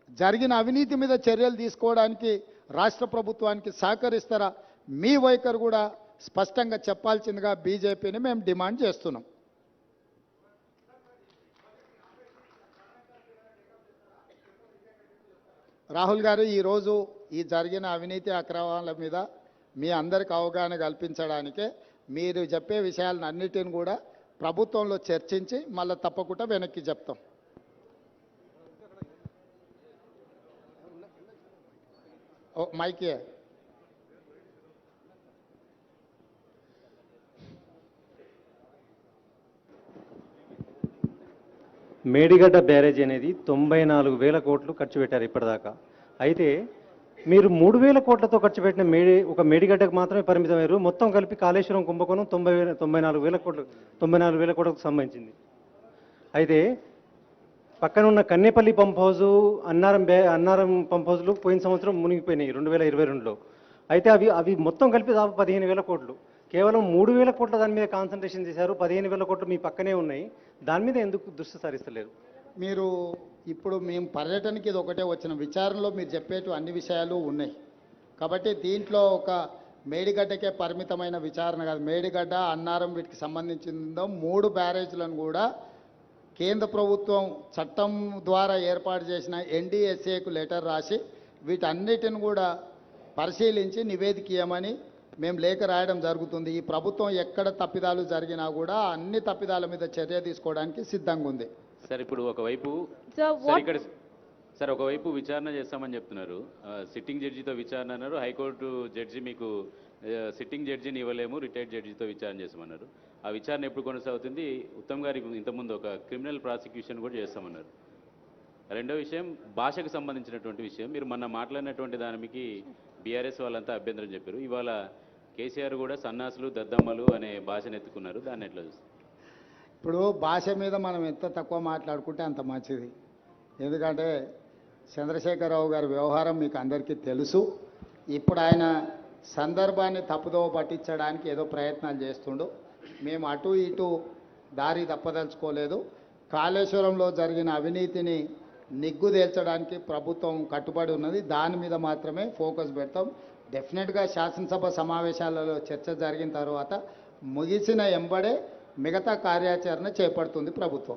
Speaker 1: జరిగిన అవినీతి మీద చర్యలు తీసుకోవడానికి రాష్ట్ర ప్రభుత్వానికి సహకరిస్తారా? మీ వైఖరి కూడా స్పష్టంగా చెప్పాల్సిందిగా బీజేపీని మేము డిమాండ్ చేస్తున్నాం. రాహుల్ గారు, ఈరోజు ఈ జరిగిన అవినీతి అక్రమాల మీద మీ అందరికి అవగాహన కల్పించడానికే మీరు చెప్పే విషయాలను అన్నిటిని కూడా ప్రభుత్వంలో చర్చించి మళ్ళీ తప్పకుండా వెనక్కి చెప్తాం. మైకే
Speaker 2: మేడిగడ్డ బ్యారేజ్ అనేది 94,000 కోట్లు ఖర్చు పెట్టారు ఇప్పటిదాకా. అయితే మీరు 3,000 కోట్లతో ఖర్చు పెట్టిన ఒక మేడిగడ్డకు మాత్రమే పరిమితమయ్యారు. మొత్తం కలిపి కాళేశ్వరం కుంభకోణం 94,000 కోట్లకు సంబంధించింది. అయితే పక్కన ఉన్న Kannepalli pump house, Annaram pump హౌజులు పోయిన సంవత్సరం మునిగిపోయినాయి 2022లో. అయితే అవి మొత్తం కలిపి దాదాపు 15,000 కోట్లు. కేవలం 3,000 కోట్ల దాని మీద కాన్సన్ట్రేషన్ చేశారు. 15,000 కోట్లు మీ పక్కనే ఉన్నాయి. దాని మీద ఎందుకు దృష్టి సారిస్తలేరు?
Speaker 1: మీరు ఇప్పుడు మేము పర్యటనకి ఇది ఒకటే వచ్చిన విచారణలో మీరు చెప్పేటు అన్ని విషయాలు ఉన్నాయి. కాబట్టి దీంట్లో ఒక మేడిగడ్డకే పరిమితమైన విచారణ కాదు. మేడిగడ్డ, అన్నారం వీటికి సంబంధించిందో 3 బ్యారేజ్లను కూడా కేంద్ర ప్రభుత్వం చట్టం ద్వారా ఏర్పాటు చేసిన ఎన్డీఎస్ఏకు లెటర్ రాసి వీటన్నిటిని కూడా పరిశీలించి నివేదిక ఇవ్వమని మేము లేఖ రాయడం జరుగుతుంది. ఈ ప్రభుత్వం ఎక్కడ తప్పిదాలు జరిగినా కూడా అన్ని తప్పిదాల మీద చర్య తీసుకోవడానికి సిద్ధంగా ఉంది.
Speaker 3: సార్, ఇప్పుడు ఒకవైపు ఒకవైపు విచారణ చేస్తామని చెప్తున్నారు. సిట్టింగ్ జడ్జితో విచారణ అన్నారు. హైకోర్టు జడ్జి మీకు సిట్టింగ్ జడ్జిని ఇవ్వలేము, రిటైర్డ్ జడ్జితో విచారణ చేస్తామన్నారు. ఆ విచారణ ఎప్పుడు కొనసాగుతుంది? ఉత్తమ్ గారికి ఇంతకుముందు ఒక క్రిమినల్ ప్రాసిక్యూషన్ కూడా చేస్తామన్నారు. రెండో విషయం, భాషకు సంబంధించినటువంటి విషయం. మీరు మొన్న మాట్లాడినటువంటి దానికి బీఆర్ఎస్ వాళ్ళంతా అభ్యంతరం చెప్పారు. ఇవాళ కేసీఆర్ కూడా సన్నాసులు, దద్దమ్మలు అనే భాషను ఎత్తుకున్నారు. దాన్ని ఎట్లా చూస్తారు?
Speaker 1: ఇప్పుడు భాష మీద మనం ఎంత తక్కువ మాట్లాడుకుంటే అంత మంచిది. ఎందుకంటే చంద్రశేఖరరావు గారి వ్యవహారం మీకు అందరికీ తెలుసు. ఇప్పుడు ఆయన సందర్భాన్ని తప్పుదోవ పట్టించడానికి ఏదో ప్రయత్నాలు చేస్తుండు. మేము అటు ఇటు దారి తప్పదలుచుకోలేదు. కాళేశ్వరంలో జరిగిన అవినీతిని నిగ్గుదేల్చడానికి ప్రభుత్వం కట్టుబడి ఉన్నది. దాని మీద మాత్రమే ఫోకస్ పెడతాం. డెఫినెట్గా శాసనసభ సమావేశాలలో చర్చ జరిగిన తర్వాత ముగిసిన ఎంబడే మిగతా కార్యాచరణ చేపడుతుంది ప్రభుత్వం.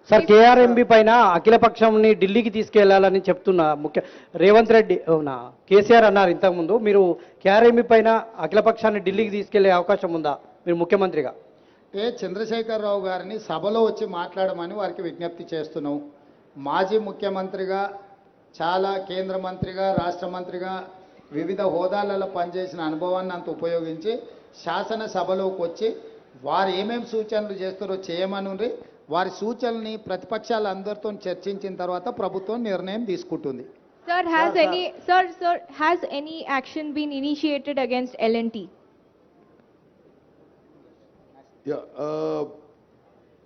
Speaker 4: సార్, కేఆర్ఎంబి పైన అఖిలపక్షంని ఢిల్లీకి తీసుకెళ్లాలని చెప్తున్న రేవంత్ రెడ్డి కేసీఆర్ అన్నారు ఇంతకుముందు. మీరు కేఆర్ఎంబి పైన అఖిలపక్షాన్ని ఢిల్లీకి తీసుకెళ్లే అవకాశం ఉందా మీరు ముఖ్యమంత్రిగా?
Speaker 1: చంద్రశేఖరరావు గారిని సభలో వచ్చి మాట్లాడమని వారికి విజ్ఞప్తి చేస్తున్నాం. మాజీ ముఖ్యమంత్రిగా, చాలా కేంద్ర మంత్రిగా, రాష్ట్ర మంత్రిగా వివిధ హోదాలలో పనిచేసిన అనుభవాన్ని అంత ఉపయోగించి శాసనసభలోకి వచ్చి వారు ఏమేమి సూచనలు చేస్తారో చేయమని వారి సూచనల్ని ప్రతిపక్షాలు అందరితో చర్చించిన తర్వాత ప్రభుత్వం నిర్ణయం తీసుకుంటుంది.
Speaker 5: Sir, has any action been initiated against L&T?
Speaker 6: Yeah,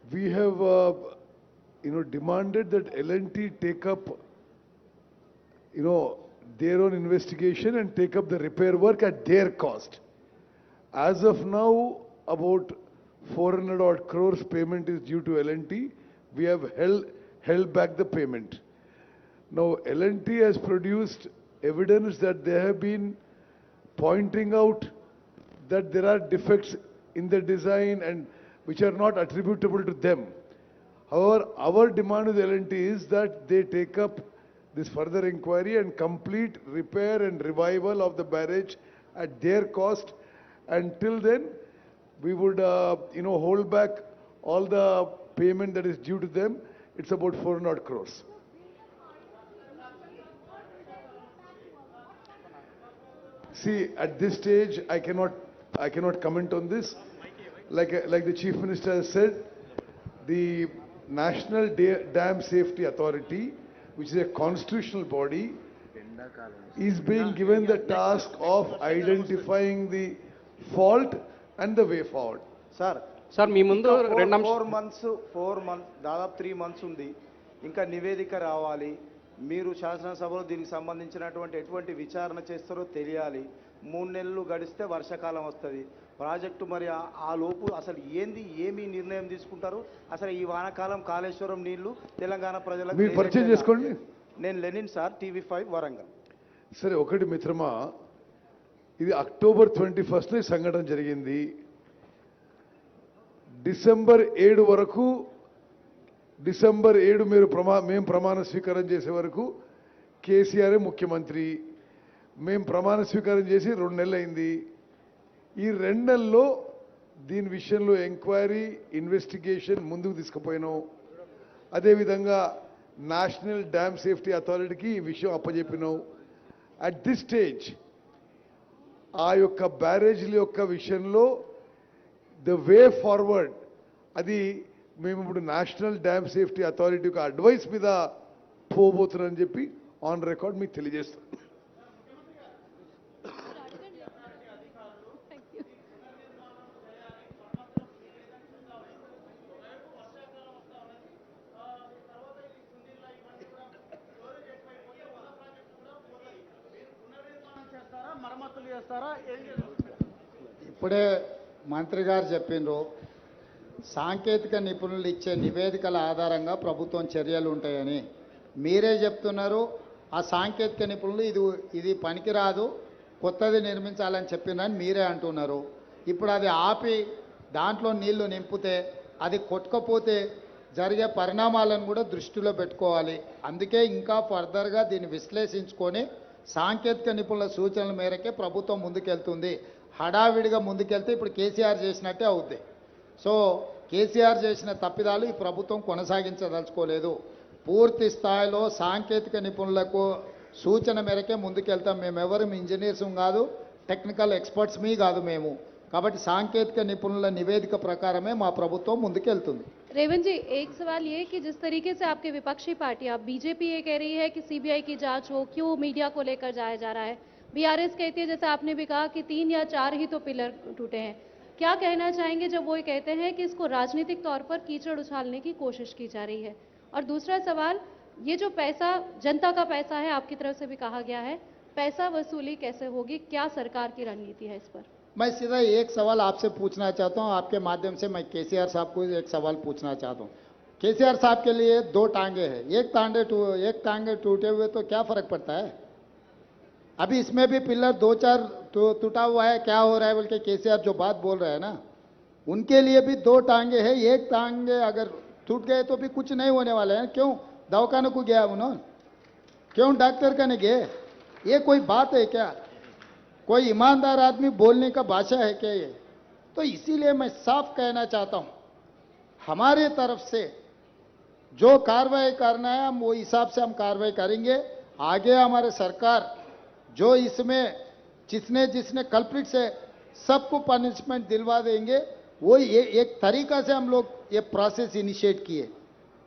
Speaker 6: we have demanded that L&T take up their own investigation and take up the repair work at their cost. As of now, about 400 odd crores payment is due to L&T. We have held back the payment. Now L&T has produced evidence that they have been pointing out that there are defects in the design and which are not attributable to them. However, our demand with L&T is that they take up this further inquiry and complete repair and revival of the barrage at their cost And till then, we would, hold back all the payment that is due to them. It's about 400 crores. See, at this stage, I cannot comment on this. Like the Chief Minister has said, the National Dam Safety Authority, which is a constitutional body, is being given the task of identifying the fault and the way forward.
Speaker 7: Sir
Speaker 4: sir మీ ముందు రెండు
Speaker 7: four months దాదాపు 3 months ఉంది. ఇంకా నివేదిక రావాలి. మీరు శాసనసభలో దీనికి సంబంధించినటువంటి ఎటువంటి విచారణ చేస్తారో తెలియాలి. 3 నెలలు గడిస్తే వర్షాకాలం వస్తుంది. ప్రాజెక్టు మరి ఆ లోపు అసలు ఏమి నిర్ణయం తీసుకుంటారు? అసలు ఈ వానాకాలం కాళేశ్వరం నీళ్లు తెలంగాణ ప్రజలకు
Speaker 6: మీరు పరిచయం చేసుకోండి.
Speaker 7: నేను లెనిన్ సార్, TV5 వరంగల్.
Speaker 6: సరే, ఒకటి మిత్రమా, ఇది అక్టోబర్ 21 సంఘటన జరిగింది. డిసెంబర్ 7 వరకు, డిసెంబర్ 7 మేము ప్రమాణ స్వీకారం చేసే వరకు కేసీఆర్ ముఖ్యమంత్రి. మేము ప్రమాణ స్వీకారం చేసి 2 నెలలు అయింది. ఈ 2 నెలల్లో దీని విషయంలో ఎంక్వైరీ, ఇన్వెస్టిగేషన్ ముందుకు తీసుకుపోయినాం. అదేవిధంగా నేషనల్ డ్యామ్ సేఫ్టీ అథారిటీకి ఈ విషయం అప్పచెప్పినాం. అట్ దిస్ స్టేజ్ ఆ యొక్క బ్యారేజ్ల యొక్క విషయంలో ద వే ఫార్వర్డ్ అది మేము ఇప్పుడు నేషనల్ డ్యామ్ సేఫ్టీ అథారిటీ యొక్క అడ్వైస్ మీద పోబోతున్నారని చెప్పి ఆన్ రికార్డ్ మీకు తెలియజేస్తాం.
Speaker 1: ఇప్పుడే మంత్రి గారు చెప్పిండ్రు, సాంకేతిక నిపుణులు ఇచ్చే నివేదికల ఆధారంగా ప్రభుత్వం చర్యలు ఉంటాయని. మీరే చెప్తున్నారు ఆ సాంకేతిక నిపుణులు ఇది పనికిరాదు, కొత్తది నిర్మించాలని చెప్పినని మీరే అంటున్నారు. ఇప్పుడు అది ఆపి దాంట్లో నీళ్లు నింపితే అది కొట్టుకపోతే జరిగే పరిణామాలను కూడా దృష్టిలో పెట్టుకోవాలి. అందుకే ఇంకా ఫర్దర్గా దీన్ని విశ్లేషించుకొని సాంకేతిక నిపుణుల సూచనల మేరకే ప్రభుత్వం ముందుకెళ్తుంది. హడావిడిగా ముందుకెళ్తే ఇప్పుడు కేసీఆర్ చేసినట్టే అవుద్ది. సో కేసీఆర్ చేసిన తప్పిదాలు ఈ ప్రభుత్వం కొనసాగించదలుచుకోలేదు. పూర్తి స్థాయిలో సాంకేతిక నిపుణులకు సూచన మేరకే ముందుకెళ్తాం. మేమెవరు ఇంజనీర్స్ కాదు, టెక్నికల్ ఎక్స్పర్ట్స్ మీ కాదు మేము. కాబట్టి సాంకేతిక నిపుణుల నివేదిక ప్రకారమే మా ప్రభుత్వం ముందుకెళ్తుంది.
Speaker 8: रेवंत जी, एक सवाल ये कि जिस तरीके से आपके विपक्षी पार्टियां, बीजेपी ये कह रही है कि सीबीआई की जांच हो, क्यों मीडिया को लेकर जाया जा रहा है? बीआरएस कहती है, जैसे आपने भी कहा, कि 3 या 4 ही तो पिलर टूटे हैं. क्या कहना चाहेंगे जब वो ये कहते हैं कि इसको राजनीतिक तौर पर कीचड़ उछालने की कोशिश की जा रही है? और दूसरा सवाल, ये जो पैसा जनता का पैसा है, आपकी तरफ से भी कहा गया है, पैसा वसूली कैसे होगी? क्या सरकार की रणनीति है इस पर?
Speaker 1: मैं सीधा एक सवाल आपसे पूछना चाहता हूं, आपके माध्यम से मैं केसीआर साहब को एक सवाल पूछना चाहता हूं. केसीआर साहब के लिए 2 टांगे हैं, एक टांगे टूटे हुए तो क्या फर्क पड़ता है? अभी इसमें भी पिलर 2-4 टूटा हुआ है, क्या हो रहा है बोल के केसीआर जो बात बोल रहे हैं ना, उनके लिए भी 2 टांगे हैं. एक टांगे अगर टूट गए तो भी कुछ नहीं होने वाले हैं. क्यों दवाखाने को गया उन्होंने? क्यों डॉक्टर का नहीं गए? ये कोई बात है क्या? कोई ईमानदार आदमी बोलने का भाषा है क्या ये? तो इसीलिए मैं साफ कहना चाहता हूं, हमारे तरफ से जो कार्रवाई करना है हम वो हिसाब से हम कार्रवाई करेंगे. आगे हमारे सरकार जो इसमें जिसने कल्प्रिट से सबको पनिशमेंट दिलवा देंगे. वो ये एक तरीका से हम लोग ये प्रोसेस इनिशिएट किए.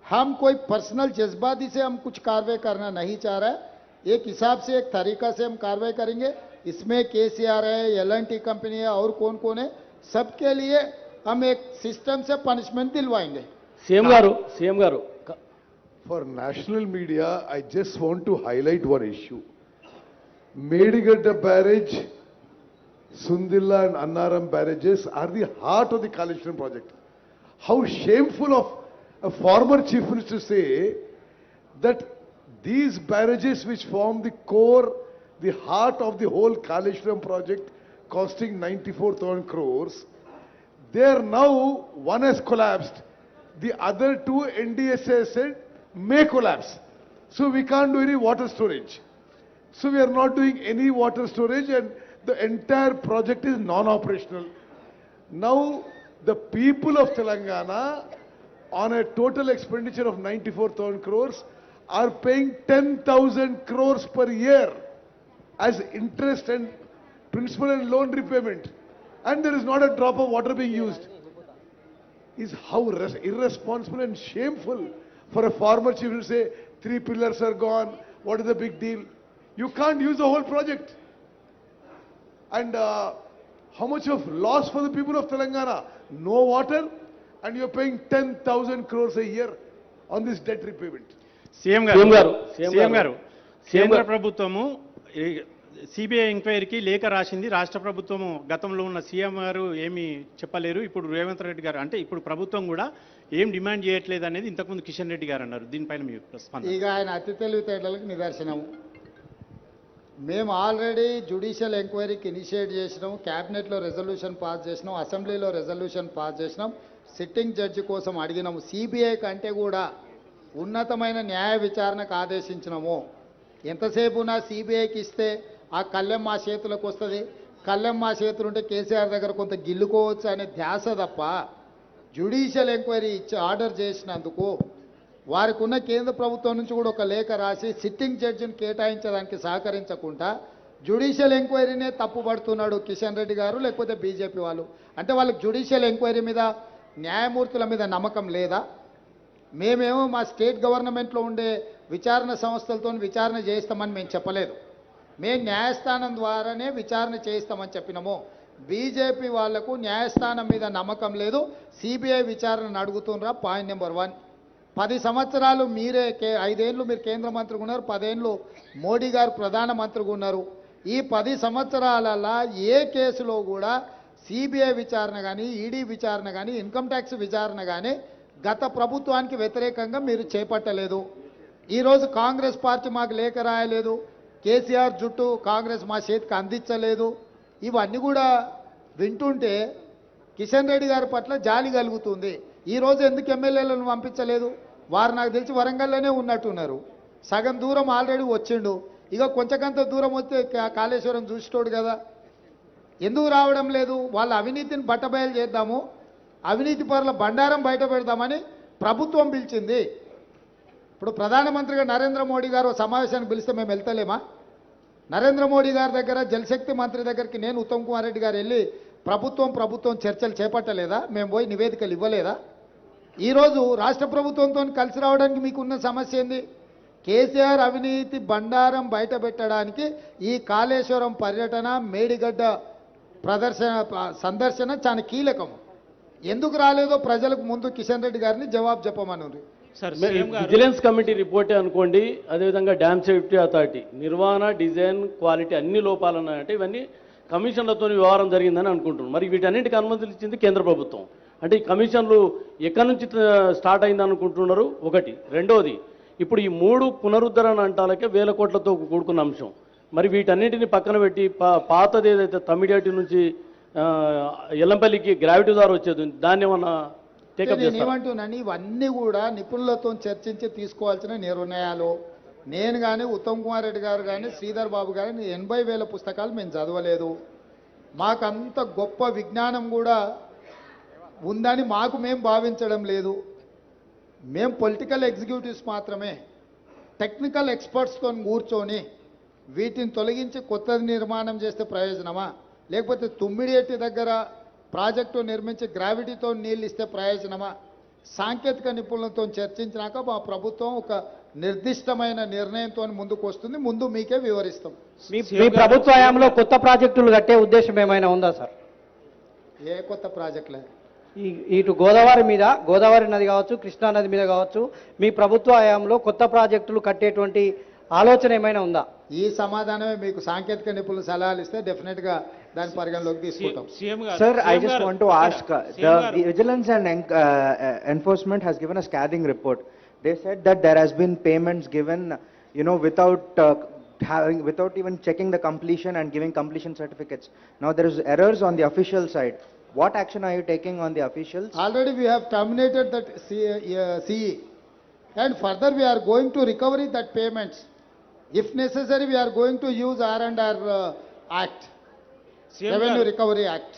Speaker 1: हम कोई पर्सनल जज्बाती से हम कुछ कार्रवाई करना नहीं चाह रहा है. एक हिसाब से एक तरीका से हम कार्रवाई करेंगे. इसमें केसीआर है, L&T कंपनी है और कौन कौन है, सबके लिए हम एक सिस्टम से पनिशमेंट दिलवाएंगे.
Speaker 4: సీఎం గారు
Speaker 6: For national media, I just want to highlight one issue. Medigadda barrage, Sundilla and Annaram barrages are the heart of the Kaleshwaram project. How shameful of a former chief minister to say that these barrages which form the core, the heart of the whole Kaleshwaram project costing 94,000 crores, they are now, one has collapsed, the other 2 NDSA said may collapse. So we can't do any water storage. So we are not doing any water storage and the entire project is non-operational. Now, the people of Telangana, on a total expenditure of 94,000 crores, are paying 10,000 crores per year as interest and principal and loan repayment. And there is not a drop of water being used. Is how irresponsible and shameful for a former chief to say 3 pillars are gone, what is the big deal? You can't use the whole project. And how much of loss for the people of Telangana? No water, and you're paying 10,000 crores a year on this debt repayment.
Speaker 9: CM గారు కేంద్ర ప్రభుత్వము CBI ఎంక్వైరీకి లేఖ రాసింది. రాష్ట్ర ప్రభుత్వము గతంలో ఉన్న సీఎం గారు ఏమీ చెప్పలేరు. ఇప్పుడు రేవంత్ రెడ్డి గారు అంటే ఇప్పుడు ప్రభుత్వం కూడా ఏం డిమాండ్ చేయట్లేదు అనేది ఇంతకుముందు కిషన్ రెడ్డి గారు అన్నారు. దీనిపైన మీ స్పందన?
Speaker 1: ఇక ఆయన అతి తెలివితేటలకు నిదర్శనం. మేము ఆల్రెడీ జ్యుడిషియల్ ఎంక్వైరీకి ఇనిషియేట్ చేసినాం, క్యాబినెట్లో రెజల్యూషన్ పాస్ చేసినాం, అసెంబ్లీలో రెజల్యూషన్ పాస్ చేసినాం, సిట్టింగ్ జడ్జి కోసం అడిగినాము. సిబిఐ కంటే కూడా ఉన్నతమైన న్యాయ విచారణకు ఆదేశించినాము. ఎంతసేపు నా సిబిఐకి ఇస్తే ఆ కళ్ళెం మా చేతులకు వస్తుంది, కళ్ళెం మా చేతులు ఉంటే కేసీఆర్ దగ్గర కొంత గిల్లుకోవచ్చు అనే ధ్యాస తప్ప జ్యుడిషియల్ ఎంక్వైరీ ఇచ్చి ఆర్డర్ చేసినందుకు వారికి ఉన్న కేంద్ర ప్రభుత్వం నుంచి కూడా ఒక లేఖ రాసి సిట్టింగ్ జడ్జిని కేటాయించడానికి సహకరించకుండా జ్యుడిషియల్ ఎంక్వైరీనే తప్పుపడుతున్నాడు కిషన్ రెడ్డి గారు, లేకపోతే బీజేపీ వాళ్ళు. అంటే వాళ్ళకి జ్యుడిషియల్ ఎంక్వైరీ మీద, న్యాయమూర్తుల మీద నమ్మకం లేదా? మేమేమో మా స్టేట్ గవర్నమెంట్లో ఉండే విచారణ సంస్థలతో విచారణ చేయిస్తామని మేము చెప్పలేదు. మేము న్యాయస్థానం ద్వారానే విచారణ చేయిస్తామని చెప్పినాము. బీజేపీ వాళ్లకు న్యాయస్థానం మీద నమ్మకం లేదు, సిబిఐ విచారణ అడుగుతుండ్రా. Point number 1. 10 సంవత్సరాలు మీరే 5 ఏళ్ళు మీరు కేంద్ర మంత్రిగా ఉన్నారు, 10 ఏళ్ళు మోడీ గారు ప్రధానమంత్రిగా ఉన్నారు. ఈ 10 సంవత్సరాలలో ఏ కేసులో కూడా సిబిఐ విచారణ కానీ, ఈడీ విచారణ కానీ, ఇన్కమ్ ట్యాక్స్ విచారణ కానీ గత ప్రభుత్వానికి వ్యతిరేకంగా మీరు చేపట్టలేదు. ఈరోజు కాంగ్రెస్ పార్టీ మాకు లేఖ రాయలేదు, కేసీఆర్ జుట్టు కాంగ్రెస్ మా చేతికి అందించలేదు. ఇవన్నీ కూడా వింటుంటే కిషన్ రెడ్డి గారి పట్ల జాలి కలుగుతుంది. ఈరోజు ఎందుకు ఎమ్మెల్యేలను పంపించలేదు? వారు నాకు తెలిసి వరంగల్లోనే ఉన్నట్టున్నారు. సగం దూరం ఆల్రెడీ వచ్చిండు, ఇక కొంచెంకంత దూరం వస్తే కాళేశ్వరం చూసిటోడు కదా. ఎందుకు రావడం లేదు? వాళ్ళ అవినీతిని బట్టబయలు చేద్దాము, అవినీతి పరుల బండారం బయట పెడదామని ప్రభుత్వం పిలిచింది. ఇప్పుడు ప్రధానమంత్రిగా నరేంద్ర మోడీ గారు సమావేశానికి పిలిస్తే మేము వెళ్తలేమా? నరేంద్ర మోడీ గారి దగ్గర జలశక్తి మంత్రి దగ్గరికి నేను ఉత్తమ్ కుమార్ రెడ్డి గారు వెళ్ళి ప్రభుత్వం చర్చలు చేపట్టలేదా? మేము పోయి నివేదికలు ఇవ్వలేదా? ఈరోజు రాష్ట్ర ప్రభుత్వంతో కలిసి రావడానికి మీకున్న సమస్య ఏంది? కేసీఆర్ అవినీతి బండారం బయట పెట్టడానికి ఈ కాళేశ్వరం పర్యటన, మేడిగడ్డ సందర్శన చాలా కీలకం. ఎందుకు రాలేదో ప్రజలకు ముందు కిషన్ రెడ్డి గారిని జవాబు చెప్పమన్నారు.
Speaker 10: విజిలెన్స్ కమిటీ రిపోర్టే అనుకోండి, అదేవిధంగా డ్యామ్ సేఫ్టీ అథారిటీ నిర్వహణ, డిజైన్, క్వాలిటీ అన్ని లోపాలు ఉన్నాయంటే ఇవన్నీ కమిషన్లతో వ్యవహారం జరిగిందని అనుకుంటున్నాం. మరి వీటన్నింటికి అనుమతులు ఇచ్చింది కేంద్ర ప్రభుత్వం. అంటే ఈ కమిషన్లు ఎక్కడి నుంచి స్టార్ట్ అయింది అనుకుంటున్నారు? ఒకటి. రెండోది, ఇప్పుడు ఈ 3 పునరుద్ధరణ అంటాలకే 1000 కోట్లతో కూడుకున్న అంశం. మరి వీటన్నింటిని పక్కన పెట్టి పాతది ఏదైతే తమిడియాటి నుంచి ఎల్లంపల్లికి గ్రావిటీ ద్వారా వచ్చేది దాన్ని ఏమన్నా టేకప్ చేస్తారు?
Speaker 1: ఏమంటున్నాను, ఇవన్నీ కూడా నిపుణులతో చర్చించి తీసుకోవాల్సిన నిర్ణయాలు. నేను కానీ, ఉత్తమ్ కుమార్ రెడ్డి గారు కానీ, శ్రీధర్ బాబు గారు 80,000 పుస్తకాలు మేము చదవలేదు. మాకంత గొప్ప విజ్ఞానం కూడా ఉందని మేము భావించడం లేదు. మేము పొలిటికల్ ఎగ్జిక్యూటివ్స్ మాత్రమే. టెక్నికల్ ఎక్స్పర్ట్స్తో కూర్చొని వీటిని తొలగించి కొత్తది నిర్మాణం చేస్తే ప్రయోజనమా, లేకపోతే తుమ్మిడిఎట్టి దగ్గర ప్రాజెక్టు నిర్మించి గ్రావిటీతో నీళ్ళు ఇస్తే ప్రయోజనమా? సాంకేతిక నిపుణులతో చర్చించినాక మా ప్రభుత్వం ఒక నిర్దిష్టమైన నిర్ణయంతో ముందుకు వస్తుంది. ముందు మీకే వివరిస్తాం.
Speaker 4: మీ ప్రభుత్వ హయాంలో కొత్త ప్రాజెక్టులు కట్టే ఉద్దేశం ఏమైనా ఉందా సార్?
Speaker 1: ఏ కొత్త ప్రాజెక్టులే?
Speaker 4: ఇటు గోదావరి మీద, గోదావరి నది కావచ్చు, కృష్ణా నది మీద కావచ్చు, మీ ప్రభుత్వ హయాంలో కొత్త ప్రాజెక్టులు కట్టేటువంటి ఆలోచన ఏమైనా ఉందా?
Speaker 1: ఈ సమాధానమే మీకు సాంకేతిక నిపుణులు సలహాలు ఇస్తే డెఫినెట్ గా దాని పరిగణలోకి తీసుకుంటాం.
Speaker 11: Sir, I just want to ask, the Vigilance and Enforcement has given a scathing report. They said that there has been payments given, without even checking the completion and giving completion certificates. Now there is errors on the official side. What action are you taking on the officials?
Speaker 1: Already we have terminated that CE, and further we are going to recover that payments. If necessary, we are going to use R&R Act. Revenue recovery act